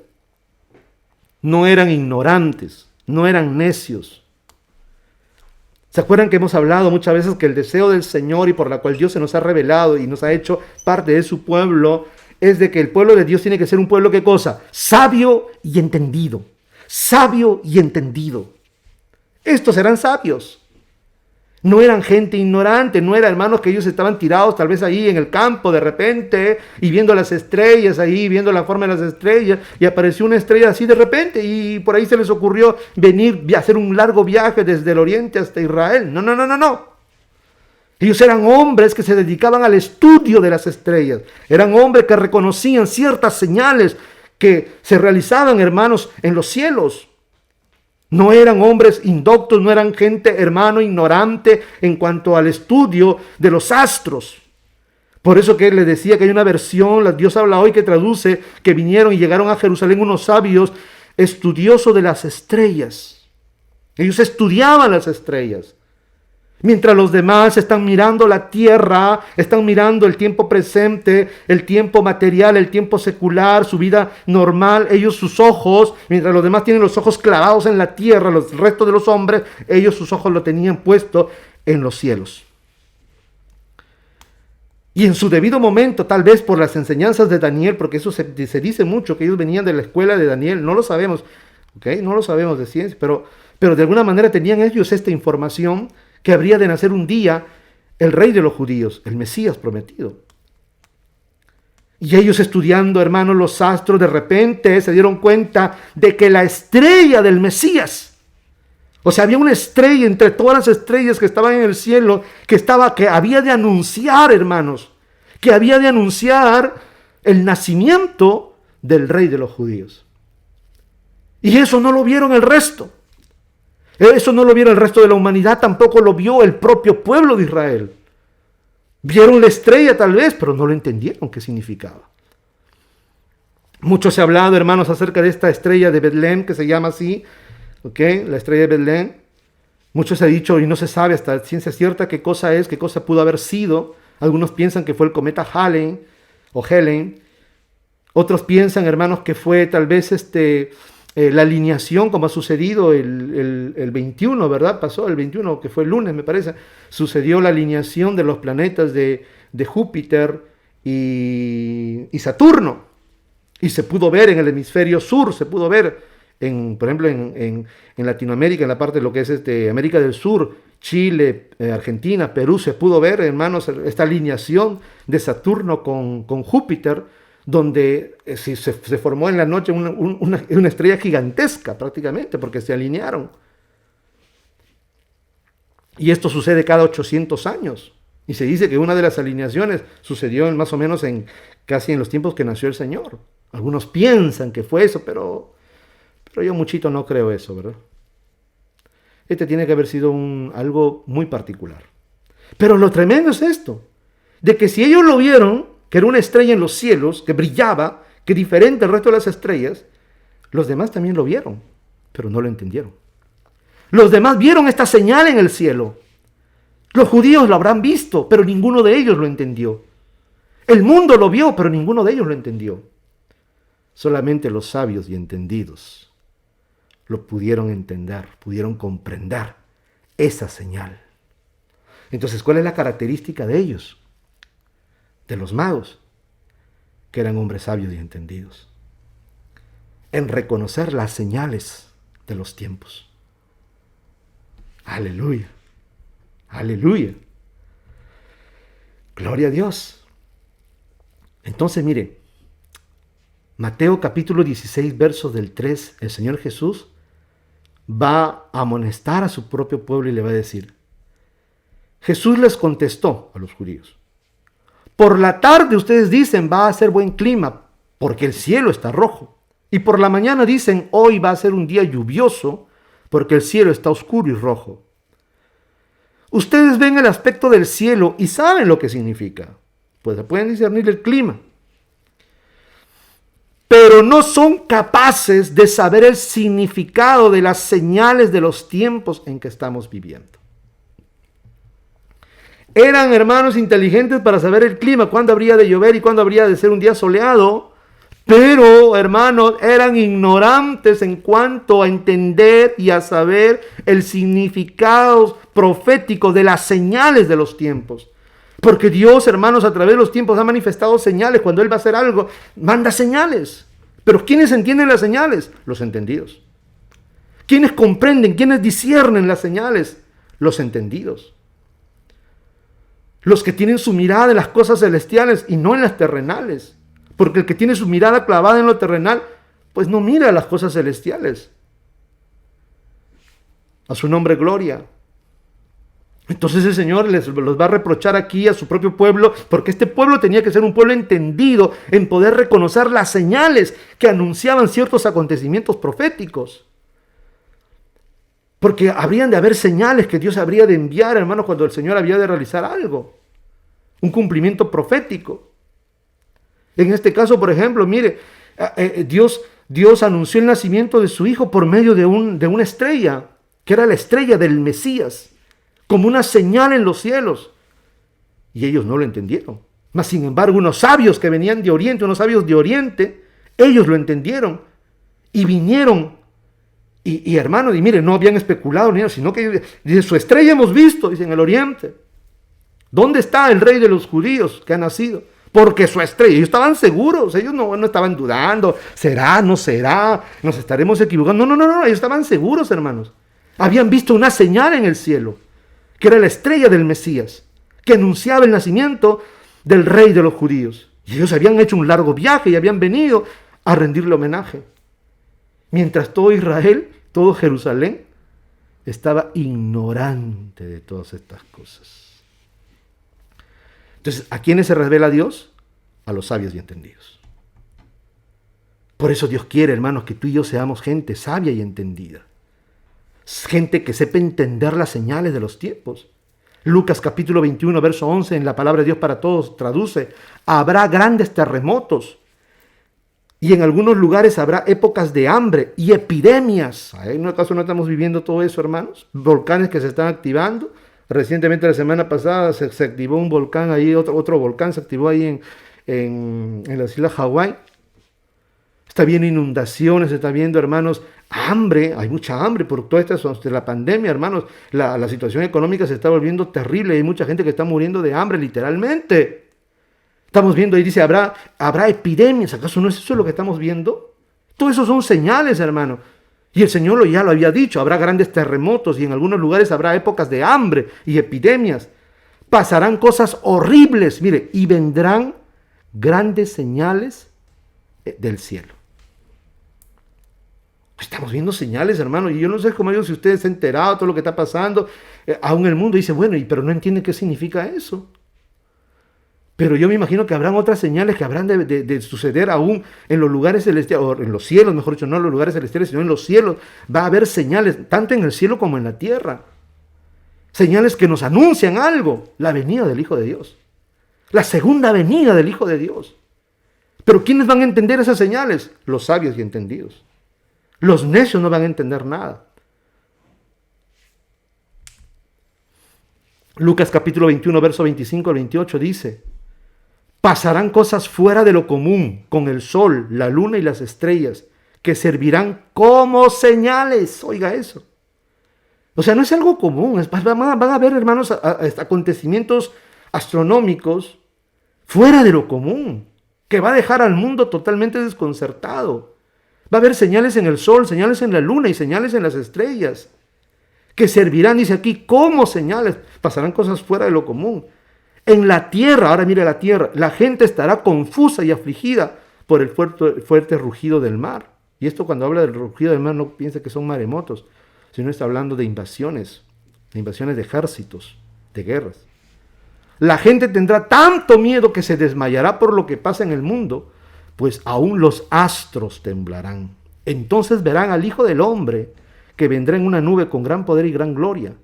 No eran ignorantes, no eran necios. ¿Se acuerdan que hemos hablado muchas veces que el deseo del Señor y por la cual Dios se nos ha revelado y nos ha hecho parte de su pueblo es de que el pueblo de Dios tiene que ser un pueblo, ¿qué cosa? Sabio y entendido. Sabio y entendido. Estos eran sabios. No eran gente ignorante, no eran hermanos que ellos estaban tirados tal vez ahí en el campo de repente y viendo las estrellas ahí, viendo la forma de las estrellas y apareció una estrella así de repente y por ahí se les ocurrió venir a hacer un largo viaje desde el oriente hasta Israel. No, no, no, no, no. Ellos eran hombres que se dedicaban al estudio de las estrellas. Eran hombres que reconocían ciertas señales que se realizaban, hermanos, en los cielos. No eran hombres indoctos, no eran gente, hermano, ignorante en cuanto al estudio de los astros. Por eso que le decía que hay una versión, Dios habla hoy, que traduce que vinieron y llegaron a Jerusalén unos sabios estudiosos de las estrellas. Ellos estudiaban las estrellas. Mientras los demás están mirando la tierra, están mirando el tiempo presente, el tiempo material, el tiempo secular, su vida normal, ellos sus ojos, mientras los demás tienen los ojos clavados en la tierra, los restos de los hombres, ellos sus ojos lo tenían puesto en los cielos. Y en su debido momento, tal vez por las enseñanzas de Daniel, porque eso se dice mucho, que ellos venían de la escuela de Daniel, no lo sabemos, ¿ok? No lo sabemos de ciencia, pero de alguna manera tenían ellos esta información que habría de nacer un día el rey de los judíos, el Mesías prometido. Y ellos estudiando, hermanos, los astros, de repente se dieron cuenta de que la estrella del Mesías, o sea, había una estrella entre todas las estrellas que estaban en el cielo, que había de anunciar, hermanos, que había de anunciar el nacimiento del rey de los judíos. Y eso no lo vieron el resto. Eso no lo vieron el resto de la humanidad, tampoco lo vio el propio pueblo de Israel. Vieron la estrella tal vez, pero no lo entendieron qué significaba. Mucho se ha hablado, hermanos, acerca de esta estrella de Betlem, que se llama así, ¿ok? La estrella de Betlem. Mucho se ha dicho y no se sabe hasta ciencia cierta qué cosa es, qué cosa pudo haber sido. Algunos piensan que fue el cometa Halley o Helen. Otros piensan, hermanos, que fue tal vez la alineación, como ha sucedido el 21, ¿verdad? Pasó el 21, que fue el lunes, me parece. Sucedió la alineación de los planetas de Júpiter y Saturno. Y se pudo ver en el hemisferio sur, se pudo ver, por ejemplo, en Latinoamérica, en la parte de lo que es América del Sur, Chile, Argentina, Perú, se pudo ver, hermanos, esta alineación de Saturno con Júpiter, donde se formó en la noche una estrella gigantesca prácticamente, porque se alinearon. Y esto sucede cada 800 años. Y se dice que una de las alineaciones sucedió más o menos casi en los tiempos que nació el Señor. Algunos piensan que fue eso, pero yo muchito no creo eso, ¿verdad? Tiene que haber sido algo muy particular. Pero lo tremendo es esto, de que si ellos lo vieron, que era una estrella en los cielos, que brillaba, que diferente al resto de las estrellas, los demás también lo vieron, pero no lo entendieron. Los demás vieron esta señal en el cielo. Los judíos lo habrán visto, pero ninguno de ellos lo entendió. El mundo lo vio, pero ninguno de ellos lo entendió. Solamente los sabios y entendidos lo pudieron entender, pudieron comprender esa señal. Entonces, ¿cuál es la característica de ellos? De los magos, que eran hombres sabios y entendidos, en reconocer las señales de los tiempos. Aleluya, aleluya, gloria a Dios. Entonces, mire, Mateo capítulo 16, versos del 3, el Señor Jesús va a amonestar a su propio pueblo y le va a decir, Jesús les contestó a los judíos, por la tarde ustedes dicen va a ser buen clima porque el cielo está rojo. Y por la mañana dicen hoy va a ser un día lluvioso porque el cielo está oscuro y rojo. Ustedes ven el aspecto del cielo y saben lo que significa. Pues pueden discernir el clima. pero no son capaces de saber el significado de las señales de los tiempos en que estamos viviendo. Eran hermanos inteligentes para saber el clima, cuándo habría de llover y cuándo habría de ser un día soleado, pero hermanos eran ignorantes en cuanto a entender y a saber el significado profético de las señales de los tiempos. Porque Dios, hermanos, a través de los tiempos ha manifestado señales. Cuando Él va a hacer algo, manda señales. Pero ¿quiénes entienden las señales? Los entendidos. ¿Quiénes comprenden? ¿Quiénes disciernen las señales? Los entendidos. Los que tienen su mirada en las cosas celestiales y no en las terrenales. Porque el que tiene su mirada clavada en lo terrenal, pues no mira las cosas celestiales. A su nombre, gloria. Entonces el Señor los va a reprochar aquí a su propio pueblo, porque este pueblo tenía que ser un pueblo entendido en poder reconocer las señales que anunciaban ciertos acontecimientos proféticos. Porque habrían de haber señales que Dios habría de enviar, hermanos, cuando el Señor había de realizar algo. Un cumplimiento profético. En este caso, por ejemplo, mire, Dios anunció el nacimiento de su Hijo por medio de una estrella, que era la estrella del Mesías, como una señal en los cielos. Y ellos no lo entendieron. Mas, sin embargo, unos sabios que venían de Oriente, ellos lo entendieron y vinieron. Y hermanos, y miren, no habían especulado ni nada, sino que dice, su estrella hemos visto, dice, en el Oriente. ¿Dónde está el rey de los judíos que ha nacido? Porque su estrella, ellos estaban seguros, ellos no estaban dudando, será, no será, nos estaremos equivocando. No, ellos estaban seguros, hermanos. Habían visto una señal en el cielo, que era la estrella del Mesías, que anunciaba el nacimiento del rey de los judíos. Y ellos habían hecho un largo viaje y habían venido a rendirle homenaje. Mientras todo Israel, todo Jerusalén, estaba ignorante de todas estas cosas. Entonces, ¿a quiénes se revela Dios? A los sabios y entendidos. Por eso Dios quiere, hermanos, que tú y yo seamos gente sabia y entendida. Gente que sepa entender las señales de los tiempos. Lucas capítulo 21, verso 11, en la palabra de Dios para todos, traduce, habrá grandes terremotos y en algunos lugares habrá épocas de hambre y epidemias. ¿En acaso no estamos viviendo todo eso, hermanos? Volcanes que se están activando. Recientemente, la semana pasada, se activó un volcán ahí, otro volcán se activó ahí en las islas Hawái. Está viendo inundaciones, está viendo, hermanos, hambre. Hay mucha hambre por toda esta de la pandemia, hermanos. La situación económica se está volviendo terrible. Hay mucha gente que está muriendo de hambre, literalmente. Estamos viendo ahí, dice, habrá epidemias. ¿Acaso no es eso lo que estamos viendo? Todo eso son señales, hermano. Y el Señor ya lo había dicho, habrá grandes terremotos y en algunos lugares habrá épocas de hambre y epidemias. Pasarán cosas horribles, mire, y vendrán grandes señales del cielo. Estamos viendo señales, hermano, y yo no sé cómo si ustedes se han enterado de todo lo que está pasando, aún el mundo dice, bueno, pero no entiende qué significa eso. Pero yo me imagino que habrán otras señales que habrán de suceder aún en los lugares celestiales, o en los cielos, mejor dicho, no en los lugares celestiales, sino en los cielos. Va a haber señales, tanto en el cielo como en la tierra. Señales que nos anuncian algo, la venida del Hijo de Dios. La segunda venida del Hijo de Dios. Pero ¿quiénes van a entender esas señales? Los sabios y entendidos. Los necios no van a entender nada. Lucas capítulo 21, verso 25 al 28 dice, pasarán cosas fuera de lo común con el sol, la luna y las estrellas, que servirán como señales. Oiga eso. O sea, no es algo común. Van a haber, hermanos, acontecimientos astronómicos fuera de lo común, que va a dejar al mundo totalmente desconcertado. Va a haber señales en el sol, señales en la luna y señales en las estrellas, que servirán, dice aquí, como señales. Pasarán cosas fuera de lo común. En la tierra, ahora mire la tierra, la gente estará confusa y afligida por el fuerte rugido del mar. Y esto, cuando habla del rugido del mar, no piense que son maremotos, sino está hablando de invasiones de ejércitos, de guerras. La gente tendrá tanto miedo que se desmayará por lo que pasa en el mundo, pues aún los astros temblarán. Entonces verán al Hijo del Hombre, que vendrá en una nube con gran poder y gran gloria.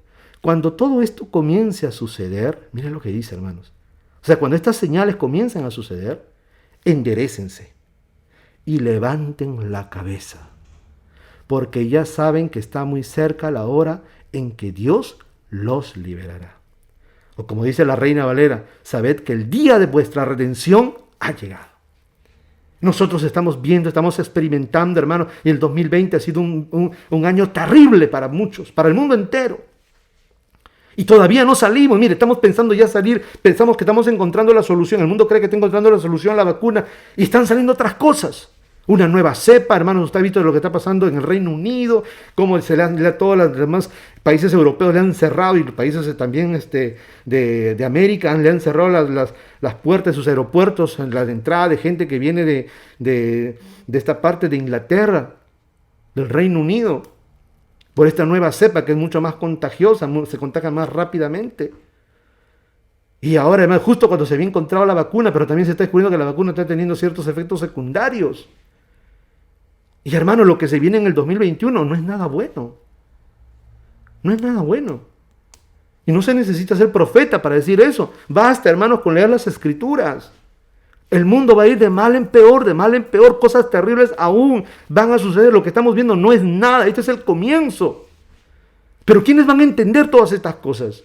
Cuando todo esto comience a suceder, miren lo que dice, hermanos. O sea, cuando estas señales comiencen a suceder, enderécense y levanten la cabeza, porque ya saben que está muy cerca la hora en que Dios los liberará. O como dice la Reina Valera, sabed que el día de vuestra redención ha llegado. Nosotros estamos viendo, estamos experimentando, hermanos, y el 2020 ha sido un año terrible para muchos, para el mundo entero. Y todavía no salimos. Mire, estamos pensando ya salir, pensamos que estamos encontrando la solución. El mundo cree que está encontrando la solución a la vacuna y están saliendo otras cosas. Una nueva cepa, hermanos, usted ha visto lo que está pasando en el Reino Unido, cómo todos los demás países europeos le han cerrado y los países también de América le han cerrado las puertas de sus aeropuertos, la entrada de gente que viene de esta parte de Inglaterra, del Reino Unido, por esta nueva cepa que es mucho más contagiosa, se contagia más rápidamente. Y ahora, además, justo cuando se había encontrado la vacuna, pero también se está descubriendo que la vacuna está teniendo ciertos efectos secundarios. Y hermano, lo que se viene en el 2021 no es nada bueno. No es nada bueno. Y no se necesita ser profeta para decir eso. Basta, hermanos, con leer las Escrituras. El mundo va a ir de mal en peor, de mal en peor. Cosas terribles aún van a suceder. Lo que estamos viendo no es nada. Este es el comienzo. Pero ¿quiénes van a entender todas estas cosas?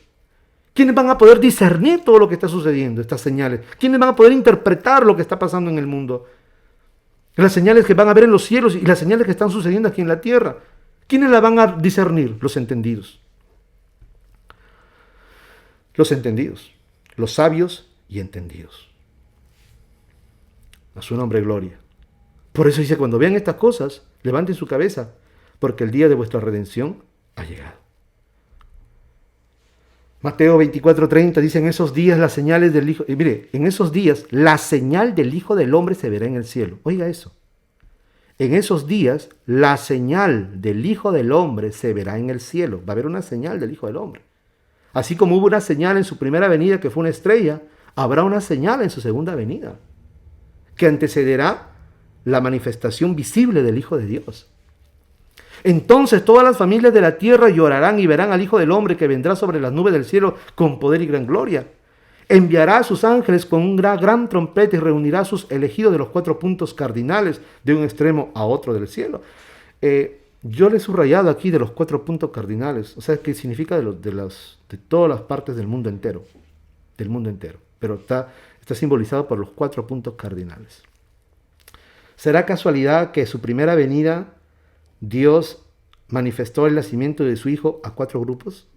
¿Quiénes van a poder discernir todo lo que está sucediendo, estas señales? ¿Quiénes van a poder interpretar lo que está pasando en el mundo? Las señales que van a ver en los cielos y las señales que están sucediendo aquí en la tierra. ¿Quiénes la van a discernir? Los entendidos. Los entendidos. Los sabios y entendidos. A su nombre, gloria. Por eso dice, cuando vean estas cosas, levanten su cabeza, porque el día de vuestra redención ha llegado. Mateo 24:30 dice, en esos días las señales del Hijo... Y mire, en esos días la señal del Hijo del Hombre se verá en el cielo. Oiga eso. En esos días la señal del Hijo del Hombre se verá en el cielo. Va a haber una señal del Hijo del Hombre. Así como hubo una señal en su primera venida que fue una estrella, habrá una señal en su segunda venida que antecederá la manifestación visible del Hijo de Dios. Entonces todas las familias de la tierra llorarán y verán al Hijo del Hombre que vendrá sobre las nubes del cielo con poder y gran gloria. Enviará a sus ángeles con un gran trompeta y reunirá a sus elegidos de los 4 puntos cardinales de un extremo a otro del cielo. Yo le he subrayado aquí de los 4 puntos cardinales, o sea, que significa de todas las partes del mundo entero, pero está simbolizado por los 4 puntos cardinales. ¿Será casualidad que su primera venida Dios manifestó el nacimiento de su Hijo a 4 grupos?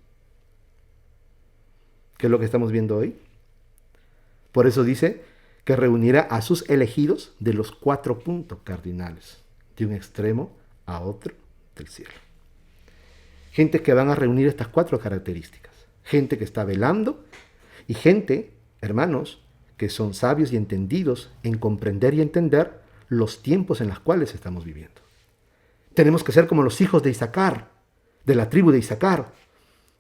¿Qué es lo que estamos viendo hoy? Por eso dice que reunirá a sus elegidos de los 4 puntos cardinales, de un extremo a otro del cielo. Gente que van a reunir estas 4 características. Gente que está velando y gente, hermanos, que son sabios y entendidos en comprender y entender los tiempos en los cuales estamos viviendo. Tenemos que ser como los hijos de Isaacar, de la tribu de Isaacar,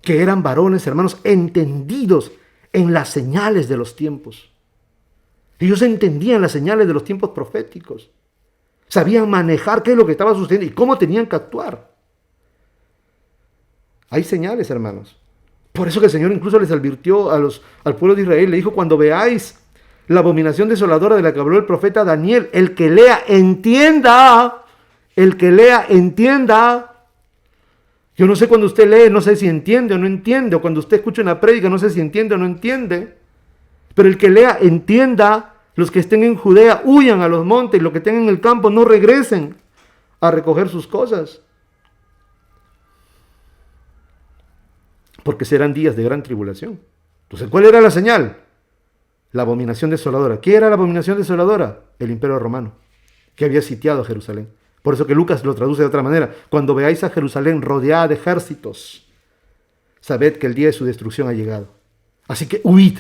que eran varones, hermanos, entendidos en las señales de los tiempos. Ellos entendían las señales de los tiempos proféticos. Sabían manejar qué es lo que estaba sucediendo y cómo tenían que actuar. Hay señales, hermanos. Por eso que el Señor incluso les advirtió al pueblo de Israel, le dijo, cuando veáis la abominación desoladora de la que habló el profeta Daniel, el que lea, entienda. El que lea, entienda. Yo no sé cuando usted lee, no sé si entiende o no entiende, o cuando usted escucha una prédica, no sé si entiende o no entiende. Pero el que lea, entienda. Los que estén en Judea, huyan a los montes, y los que estén en el campo, no regresen a recoger sus cosas. Porque serán días de gran tribulación. Entonces, ¿cuál era la señal? La abominación desoladora. ¿Qué era la abominación desoladora? El Imperio Romano, que había sitiado a Jerusalén. Por eso que Lucas lo traduce de otra manera. Cuando veáis a Jerusalén rodeada de ejércitos, sabed que el día de su destrucción ha llegado. Así que huid.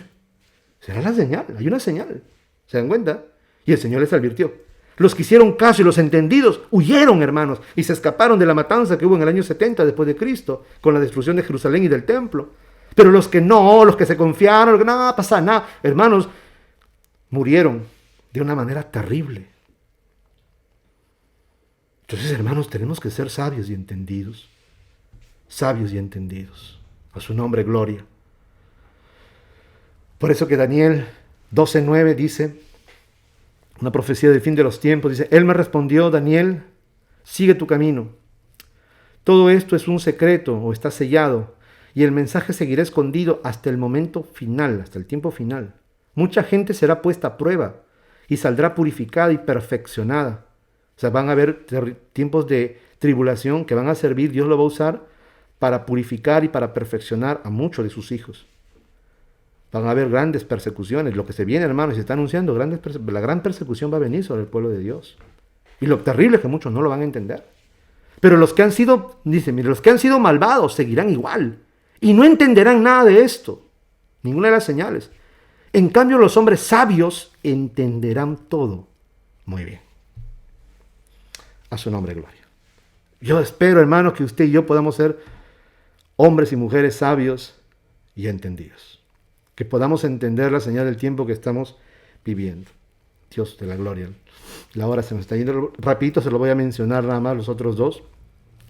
Será la señal, hay una señal. ¿Se dan cuenta? Y el Señor les advirtió. Los que hicieron caso y los entendidos huyeron, hermanos, y se escaparon de la matanza que hubo en el año 70 después de Cristo, con la destrucción de Jerusalén y del templo. Pero los que no, los que se confiaron, los que no pasa nada, hermanos, murieron de una manera terrible. Entonces, hermanos, tenemos que ser sabios y entendidos. Sabios y entendidos. A su nombre, gloria. Por eso que Daniel 12:9 dice, una profecía del fin de los tiempos. Dice, Él me respondió, Daniel, sigue tu camino. Todo esto es un secreto o está sellado y el mensaje seguirá escondido hasta el momento final, hasta el tiempo final. Mucha gente será puesta a prueba y saldrá purificada y perfeccionada. O sea, van a haber tiempos de tribulación que van a servir, Dios lo va a usar para purificar y para perfeccionar a muchos de sus hijos. Van a haber grandes persecuciones. Lo que se viene, hermanos, se está anunciando, la gran persecución va a venir sobre el pueblo de Dios. Y lo terrible es que muchos no lo van a entender. Pero los que han sido, dice, mire, los que han sido malvados seguirán igual. Y no entenderán nada de esto. Ninguna de las señales. En cambio, los hombres sabios entenderán todo. Muy bien. A su nombre, gloria. Yo espero, hermanos, que usted y yo podamos ser hombres y mujeres sabios y entendidos. Que podamos entender la señal del tiempo que estamos viviendo. Dios de la gloria. La hora se nos está yendo rapidito, se lo voy a mencionar nada más los otros dos.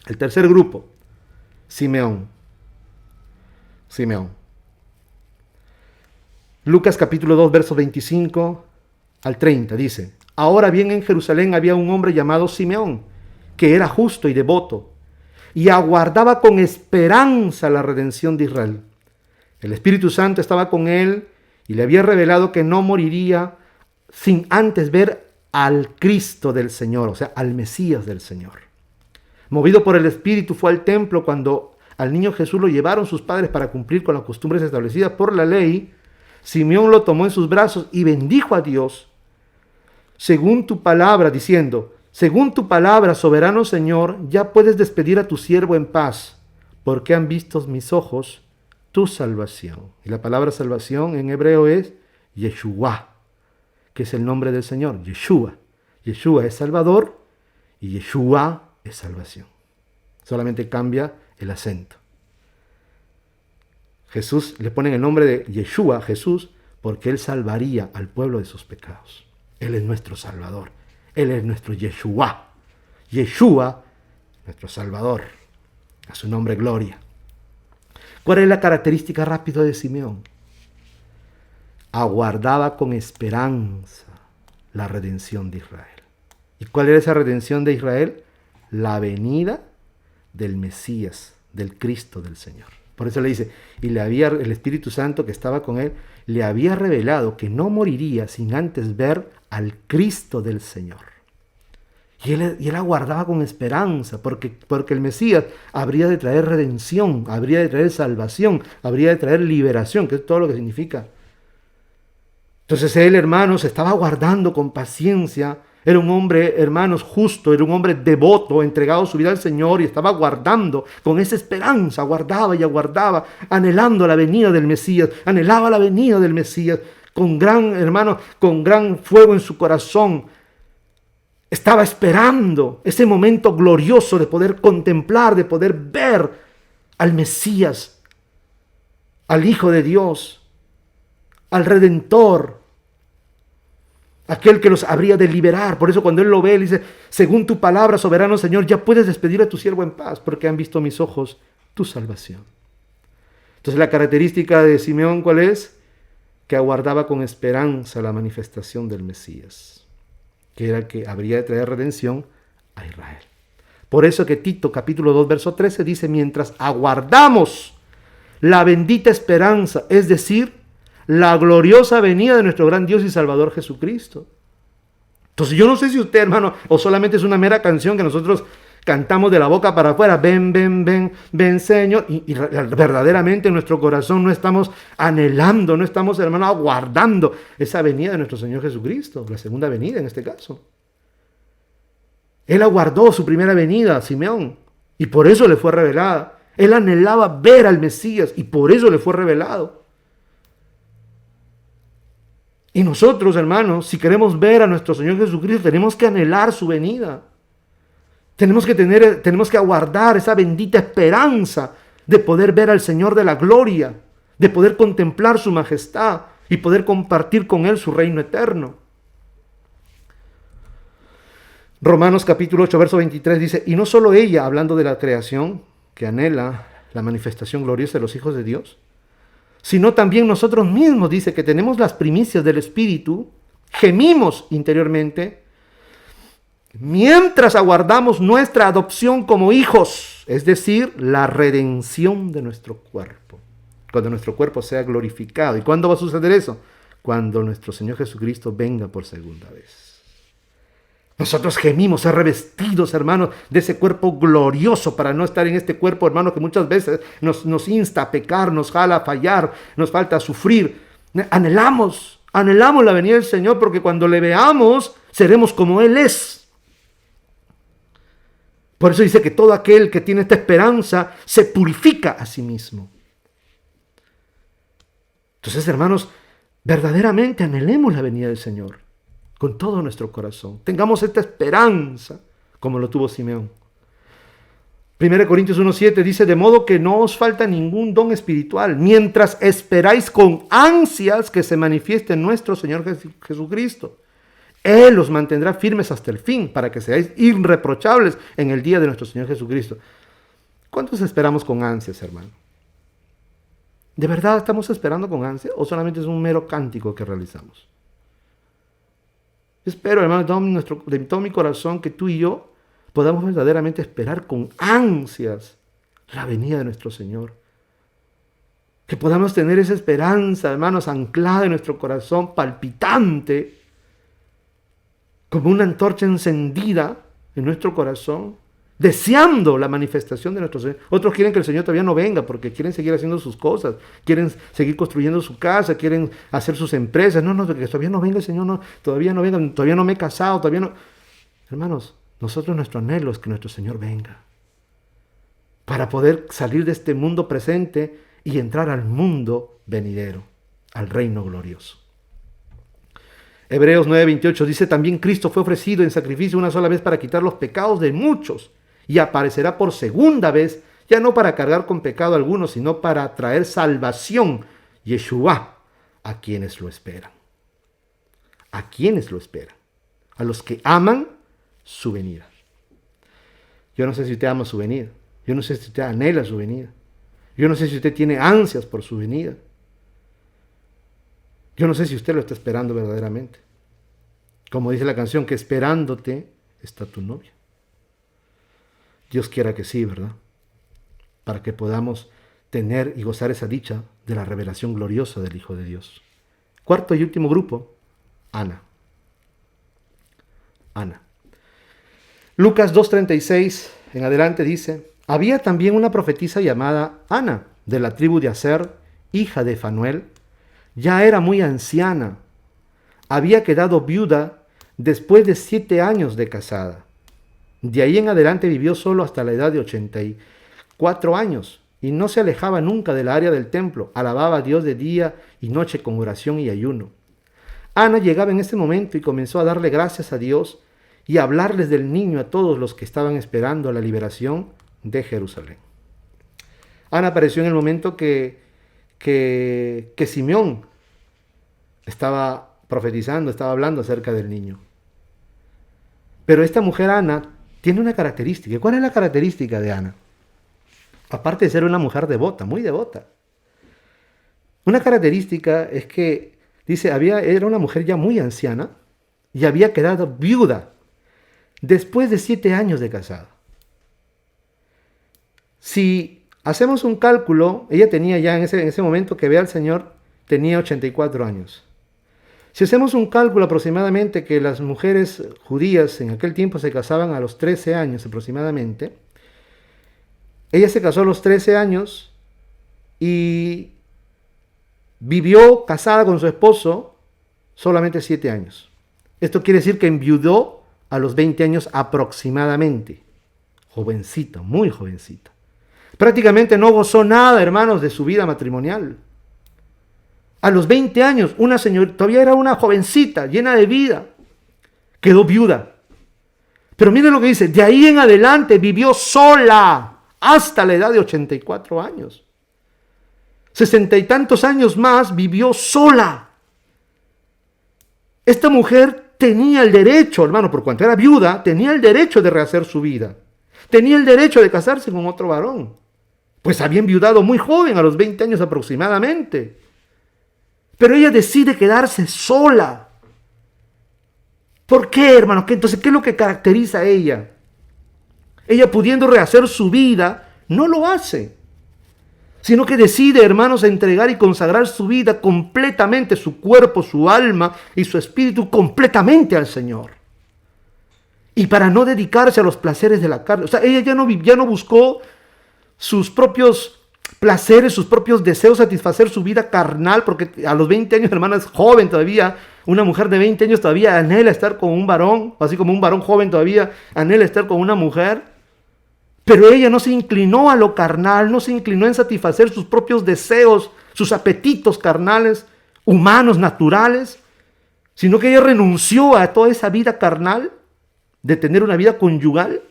El tercer grupo, Simeón. Simeón. Lucas capítulo 2, versos 25 al 30 dice, ahora bien en Jerusalén había un hombre llamado Simeón, que era justo y devoto, y aguardaba con esperanza la redención de Israel. El Espíritu Santo estaba con él y le había revelado que no moriría sin antes ver al Cristo del Señor, o sea, al Mesías del Señor. Movido por el Espíritu fue al templo cuando al niño Jesús lo llevaron sus padres para cumplir con las costumbres establecidas por la ley. Simeón lo tomó en sus brazos y bendijo a Dios, según tu palabra, diciendo, según tu palabra, soberano Señor, ya puedes despedir a tu siervo en paz, porque han visto mis ojos tu salvación. Y la palabra salvación en hebreo es Yeshua, que es el nombre del Señor, Yeshua. Yeshua es Salvador y Yeshua es salvación. Solamente cambia el acento. Jesús, le ponen el nombre de Yeshua, Jesús, porque Él salvaría al pueblo de sus pecados. Él es nuestro Salvador. Él es nuestro Yeshua. Yeshua, nuestro Salvador. A su nombre, gloria. ¿Cuál es la característica rápida de Simeón? Aguardaba con esperanza la redención de Israel. ¿Y cuál era esa redención de Israel? La venida del Mesías, del Cristo del Señor. Por eso le dice, y el Espíritu Santo que estaba con él, le había revelado que no moriría sin antes ver al Cristo del Señor. Y él aguardaba con esperanza, porque el Mesías habría de traer redención, habría de traer salvación, habría de traer liberación, que es todo lo que significa. Entonces él, hermanos, estaba aguardando con paciencia. Era un hombre, hermanos, justo, era un hombre devoto, entregado su vida al Señor y estaba aguardando con esa esperanza, aguardaba y aguardaba, anhelando la venida del Mesías, anhelaba la venida del Mesías, con gran, hermano, con gran fuego en su corazón. Estaba esperando ese momento glorioso de poder contemplar, de poder ver al Mesías, al Hijo de Dios, al Redentor, aquel que los habría de liberar. Por eso cuando él lo ve, él dice, según tu palabra, soberano Señor, ya puedes despedir a tu siervo en paz, porque han visto mis ojos tu salvación. Entonces la característica de Simeón, ¿cuál es? Que aguardaba con esperanza la manifestación del Mesías, que era el que habría de traer redención a Israel. Por eso que Tito capítulo 2, verso 13 dice, mientras aguardamos la bendita esperanza, es decir, la gloriosa venida de nuestro gran Dios y Salvador Jesucristo. Entonces yo no sé si usted, hermano, o solamente es una mera canción que nosotros cantamos de la boca para afuera, ven, ven, ven, ven Señor, y verdaderamente en nuestro corazón no estamos anhelando, no estamos, hermano, aguardando esa venida de nuestro Señor Jesucristo, la segunda venida en este caso. Él aguardó su primera venida, Simeón, y por eso le fue revelada. Él anhelaba ver al Mesías y por eso le fue revelado. Y nosotros, hermanos, si queremos ver a nuestro Señor Jesucristo, tenemos que anhelar su venida. Tenemos que aguardar esa bendita esperanza de poder ver al Señor de la gloria, de poder contemplar su majestad y poder compartir con Él su reino eterno. Romanos capítulo 8, verso 23 dice, y no solo ella, hablando de la creación, que anhela la manifestación gloriosa de los hijos de Dios, sino también nosotros mismos, dice que tenemos las primicias del Espíritu, gemimos interiormente mientras aguardamos nuestra adopción como hijos, es decir, la redención de nuestro cuerpo, cuando nuestro cuerpo sea glorificado. ¿Y cuándo va a suceder eso? Cuando nuestro Señor Jesucristo venga por segunda vez. Nosotros gemimos ser revestidos, hermanos, de ese cuerpo glorioso para no estar en este cuerpo, hermanos, que muchas veces nos insta a pecar, nos jala a fallar, nos falta a sufrir. Anhelamos la venida del Señor porque cuando le veamos seremos como Él es. Por eso dice que todo aquel que tiene esta esperanza se purifica a sí mismo. Entonces, hermanos, verdaderamente anhelemos la venida del Señor con todo nuestro corazón. Tengamos esta esperanza como lo tuvo Simeón. 1 Corintios 1:7 dice, de modo que no os falta ningún don espiritual, mientras esperáis con ansias que se manifieste nuestro Señor Jesucristo. Él los mantendrá firmes hasta el fin, para que seáis irreprochables en el día de nuestro Señor Jesucristo. ¿Cuántos esperamos con ansias, hermano? ¿De verdad estamos esperando con ansia o solamente es un mero cántico que realizamos? Espero, hermano, de todo mi corazón que tú y yo podamos verdaderamente esperar con ansias la venida de nuestro Señor. Que podamos tener esa esperanza, hermanos, anclada en nuestro corazón, palpitante, como una antorcha encendida en nuestro corazón, deseando la manifestación de nuestro Señor. Otros quieren que el Señor todavía no venga porque quieren seguir haciendo sus cosas, quieren seguir construyendo su casa, quieren hacer sus empresas. No, que todavía no venga el Señor, no, todavía no venga, todavía no me he casado, todavía no. Hermanos, nosotros nuestro anhelo es que nuestro Señor venga para poder salir de este mundo presente y entrar al mundo venidero, al reino glorioso. Hebreos 9:28 dice, también Cristo fue ofrecido en sacrificio una sola vez para quitar los pecados de muchos y aparecerá por segunda vez, ya no para cargar con pecado alguno, sino para traer salvación, Yeshua, a quienes lo esperan. ¿A quienes lo esperan? A los que aman su venida. Yo no sé si usted ama su venida. Yo no sé si usted anhela su venida. Yo no sé si usted tiene ansias por su venida. Yo no sé si usted lo está esperando verdaderamente. Como dice la canción, que esperándote está tu novia. Dios quiera que sí, ¿verdad? Para que podamos tener y gozar esa dicha de la revelación gloriosa del Hijo de Dios. Cuarto y último grupo, Ana. Ana. Lucas 2:36 en adelante dice, había también una profetisa llamada Ana, de la tribu de Aser, hija de Fanuel. Ya era muy anciana. Había quedado viuda después de 7 años de casada. De ahí en adelante vivió solo hasta la edad de 84 años y no se alejaba nunca del área del templo. Alababa a Dios de día y noche con oración y ayuno. Ana llegaba en ese momento y comenzó a darle gracias a Dios y a hablarles del niño a todos los que estaban esperando la liberación de Jerusalén. Ana apareció en el momento que Simeón estaba profetizando, estaba hablando acerca del niño. Pero esta mujer Ana tiene una característica. ¿Cuál es la característica de Ana? Aparte de ser una mujer devota, muy devota. Una característica es que, dice, era una mujer ya muy anciana y había quedado viuda después de 7 años de casada. Si hacemos un cálculo, ella tenía ya en ese momento que ve al Señor, tenía 84 años. Si hacemos un cálculo aproximadamente que las mujeres judías en aquel tiempo se casaban a los 13 años aproximadamente, ella se casó a los 13 años y vivió casada con su esposo solamente 7 años. Esto quiere decir que enviudó a los 20 años aproximadamente. Jovencita, muy jovencita. Prácticamente no gozó nada, hermanos, de su vida matrimonial. A los 20 años, una señora, todavía era una jovencita, llena de vida, quedó viuda. Pero miren lo que dice, de ahí en adelante vivió sola hasta la edad de 84 años. 60 y tantos años más vivió sola. Esta mujer tenía el derecho, hermano, por cuanto era viuda, tenía el derecho de rehacer su vida. Tenía el derecho de casarse con otro varón. Pues había enviudado muy joven, a los 20 años aproximadamente. Pero ella decide quedarse sola. ¿Por qué, hermano? Entonces, ¿qué es lo que caracteriza a ella? Ella, pudiendo rehacer su vida, no lo hace, sino que decide, hermanos, entregar y consagrar su vida completamente, su cuerpo, su alma y su espíritu completamente al Señor. Y para no dedicarse a los placeres de la carne. O sea, ella ya no buscó sus propios placeres, sus propios deseos, satisfacer su vida carnal, porque a los 20 años, hermana, es joven todavía. Una mujer de 20 años todavía anhela estar con un varón, así como un varón joven todavía anhela estar con una mujer. Pero ella no se inclinó a lo carnal, no se inclinó en satisfacer sus propios deseos, sus apetitos carnales, humanos, naturales, sino que ella renunció a toda esa vida carnal, de tener una vida conyugal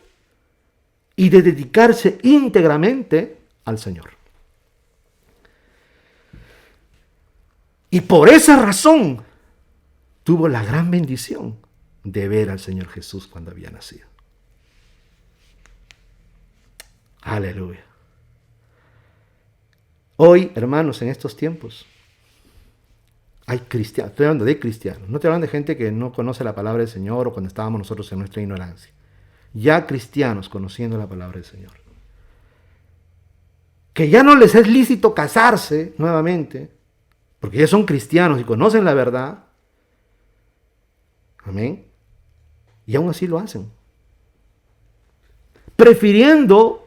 y de dedicarse íntegramente al Señor. Y por esa razón tuvo la gran bendición de ver al Señor Jesús cuando había nacido. Aleluya. Hoy, hermanos, en estos tiempos, hay cristianos, estoy hablando de cristianos, no estoy hablando de gente que no conoce la palabra del Señor o cuando estábamos nosotros en nuestra ignorancia. Ya cristianos conociendo la palabra del Señor. Que ya no les es lícito casarse nuevamente, porque ya son cristianos y conocen la verdad. Amén. Y aún así lo hacen. Prefiriendo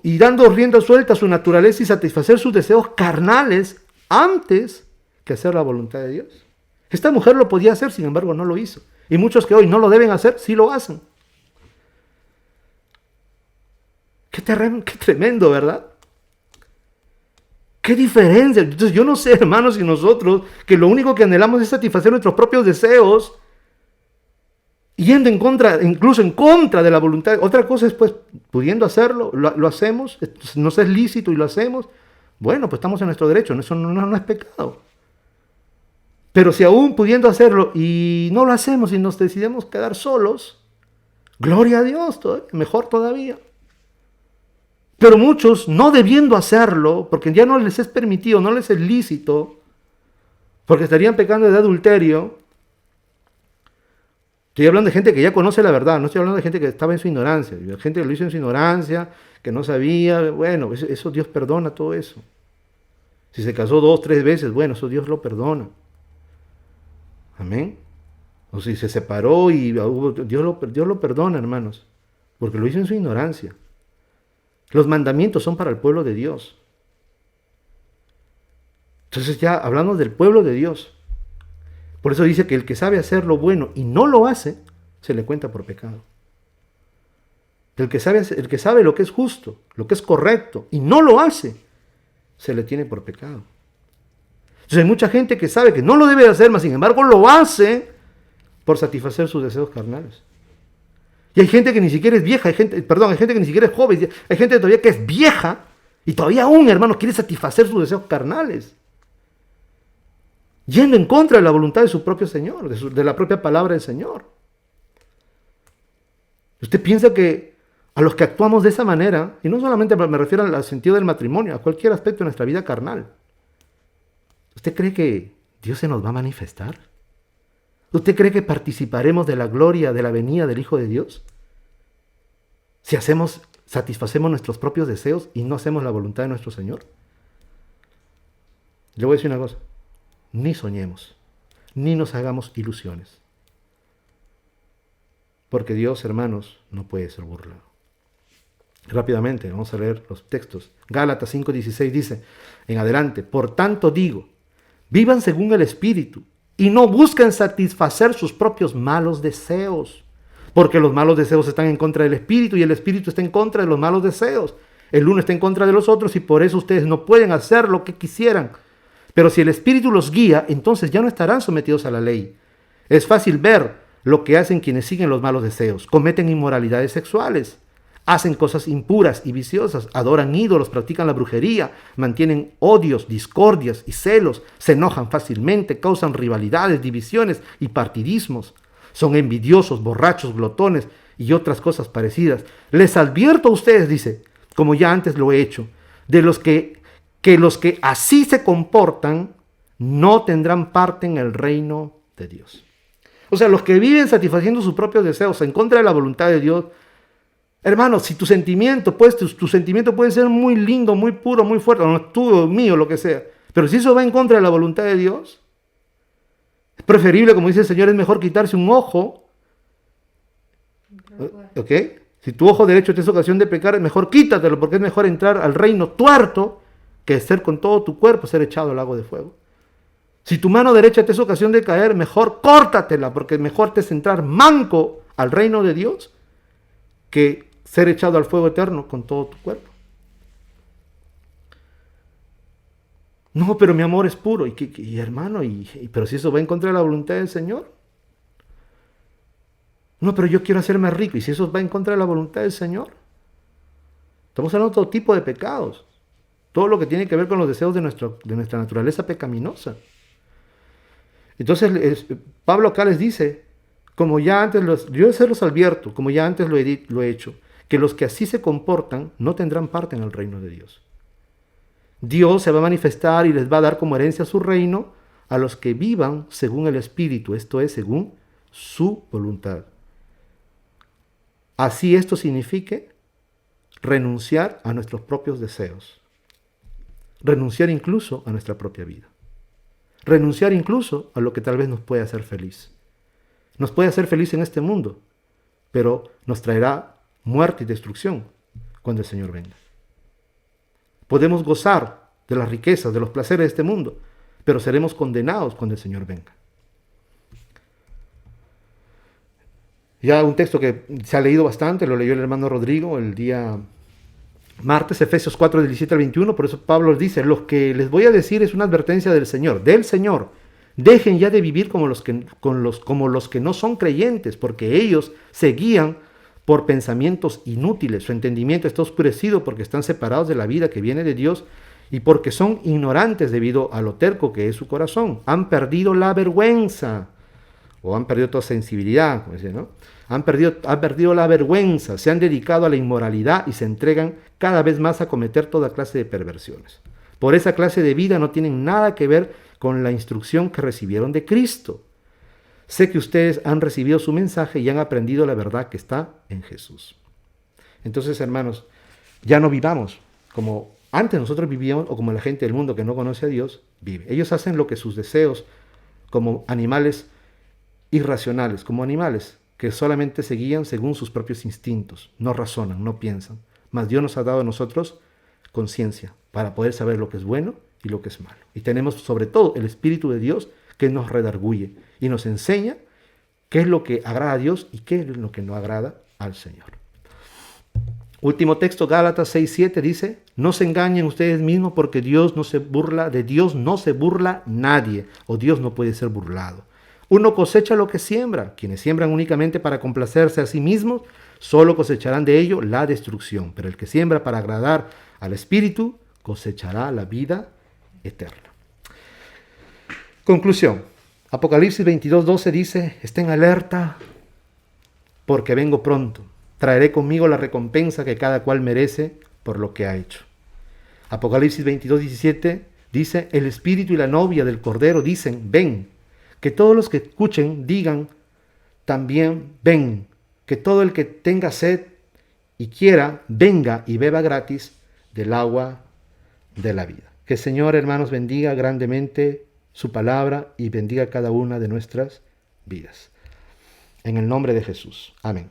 y dando rienda suelta a su naturaleza y satisfacer sus deseos carnales antes que hacer la voluntad de Dios. Esta mujer lo podía hacer, sin embargo no lo hizo. Y muchos que hoy no lo deben hacer, sí lo hacen. Qué tremendo, ¿verdad? Qué diferencia. Entonces yo no sé, hermanos, y nosotros, que lo único que anhelamos es satisfacer nuestros propios deseos, yendo en contra, incluso en contra de la voluntad. Otra cosa es, pues, pudiendo hacerlo, lo hacemos, nos es lícito y lo hacemos. Bueno, pues estamos en nuestro derecho, eso no es pecado. Pero si aún pudiendo hacerlo y no lo hacemos y nos decidimos quedar solos, gloria a Dios, mejor todavía. Pero muchos, no debiendo hacerlo, porque ya no les es permitido, no les es lícito, porque estarían pecando de adulterio. Estoy hablando de gente que ya conoce la verdad, no estoy hablando de gente que estaba en su ignorancia. Gente que lo hizo en su ignorancia, que no sabía. Bueno, eso Dios perdona todo eso. Si se casó 2, 3 veces, bueno, eso Dios lo perdona. Amén. O si se separó y Dios lo perdona, hermanos, porque lo hizo en su ignorancia. Los mandamientos son para el pueblo de Dios. Entonces ya hablamos del pueblo de Dios. Por eso dice que el que sabe hacer lo bueno y no lo hace, se le cuenta por pecado. El que sabe lo que es justo, lo que es correcto, y no lo hace, se le tiene por pecado. Entonces hay mucha gente que sabe que no lo debe hacer, mas sin embargo lo hace por satisfacer sus deseos carnales. Y hay gente que ni siquiera es vieja, hay gente que ni siquiera es joven, hay gente todavía que es vieja y todavía aún, hermano, quiere satisfacer sus deseos carnales. Yendo en contra de la voluntad de su propio Señor, de la propia palabra del Señor. ¿Usted piensa que a los que actuamos de esa manera, y no solamente me refiero al sentido del matrimonio, a cualquier aspecto de nuestra vida carnal, ¿usted cree que Dios se nos va a manifestar? ¿Usted cree que participaremos de la gloria de la venida del Hijo de Dios? Si satisfacemos nuestros propios deseos y no hacemos la voluntad de nuestro Señor. Le voy a decir una cosa. Ni soñemos, ni nos hagamos ilusiones. Porque Dios, hermanos, no puede ser burlado. Rápidamente, vamos a leer los textos. Gálatas 5:16 dice, en adelante, por tanto digo, vivan según el Espíritu y no busquen satisfacer sus propios malos deseos. Porque los malos deseos están en contra del Espíritu y el Espíritu está en contra de los malos deseos. El uno está en contra de los otros y por eso ustedes no pueden hacer lo que quisieran. Pero si el Espíritu los guía, entonces ya no estarán sometidos a la ley. Es fácil ver lo que hacen quienes siguen los malos deseos. Cometen inmoralidades sexuales, hacen cosas impuras y viciosas, adoran ídolos, practican la brujería, mantienen odios, discordias y celos, se enojan fácilmente, causan rivalidades, divisiones y partidismos. Son envidiosos, borrachos, glotones y otras cosas parecidas. Les advierto a ustedes, dice, como ya antes lo he hecho, de los que los que así se comportan no tendrán parte en el reino de Dios. O sea, los que viven satisfaciendo sus propios deseos en contra de la voluntad de Dios. Hermano, si tu sentimiento, pues, tu sentimiento puede ser muy lindo, muy puro, muy fuerte, no es tuyo, mío, lo que sea. Pero si eso va en contra de la voluntad de Dios, es preferible, como dice el Señor, es mejor quitarse un ojo. ¿Ok? Si tu ojo derecho te es ocasión de pecar, es mejor quítatelo, porque es mejor entrar al reino tuerto que ser con todo tu cuerpo, ser echado al lago de fuego. Si tu mano derecha te es ocasión de caer, mejor córtatela, porque mejor te es entrar manco al reino de Dios que ser echado al fuego eterno con todo tu cuerpo. No, pero mi amor es puro. Y hermano, pero si eso va en contra de la voluntad del Señor. No, pero yo quiero hacerme rico. ¿Y si eso va en contra de la voluntad del Señor? Estamos hablando de todo tipo de pecados. Todo lo que tiene que ver con los deseos de nuestra naturaleza pecaminosa. Entonces, Pablo acá les dice, como ya antes yo se los advierto, como ya antes lo he hecho, que los que así se comportan no tendrán parte en el reino de Dios. Dios se va a manifestar y les va a dar como herencia su reino a los que vivan según el Espíritu, esto es, según su voluntad. Así esto signifique renunciar a nuestros propios deseos, renunciar incluso a nuestra propia vida, renunciar incluso a lo que tal vez nos puede hacer feliz. Nos puede hacer feliz en este mundo, pero nos traerá muerte y destrucción cuando el Señor venga. Podemos gozar de las riquezas, de los placeres de este mundo, pero seremos condenados cuando el Señor venga. Ya un texto que se ha leído bastante, lo leyó el hermano Rodrigo el día martes, Efesios 4, del 17 al 21, por eso Pablo dice, lo que les voy a decir es una advertencia del Señor. Dejen ya de vivir como los que no son creyentes, porque ellos se guían por pensamientos inútiles. Su entendimiento está oscurecido porque están separados de la vida que viene de Dios y porque son ignorantes debido a lo terco que es su corazón. Han perdido la vergüenza, o han perdido toda sensibilidad, como dice, ¿no? Han perdido la vergüenza, se han dedicado a la inmoralidad y se entregan cada vez más a cometer toda clase de perversiones. Por esa clase de vida no tienen nada que ver con la instrucción que recibieron de Cristo. Sé que ustedes han recibido su mensaje y han aprendido la verdad que está en Jesús. Entonces, hermanos, ya no vivamos como antes nosotros vivíamos o como la gente del mundo que no conoce a Dios vive. Ellos hacen lo que sus deseos, como animales irracionales, como animales que solamente se guían según sus propios instintos, no razonan, no piensan. Mas Dios nos ha dado a nosotros conciencia para poder saber lo que es bueno y lo que es malo. Y tenemos sobre todo el Espíritu de Dios que nos redarguye y nos enseña qué es lo que agrada a Dios y qué es lo que no agrada al Señor. Último texto, Gálatas 6:7 dice, no se engañen ustedes mismos porque de Dios no se burla nadie, o Dios no puede ser burlado. Uno cosecha lo que siembra. Quienes siembran únicamente para complacerse a sí mismos, solo cosecharán de ello la destrucción. Pero el que siembra para agradar al Espíritu, cosechará la vida eterna. Conclusión. Apocalipsis 22:12 dice, estén alerta porque vengo pronto. Traeré conmigo la recompensa que cada cual merece por lo que ha hecho. Apocalipsis 22:17 dice, el Espíritu y la novia del Cordero dicen, ven. Que todos los que escuchen digan también, ven. Que todo el que tenga sed y quiera, venga y beba gratis del agua de la vida. Que el Señor, hermanos, bendiga grandemente su palabra y bendiga cada una de nuestras vidas. En el nombre de Jesús. Amén.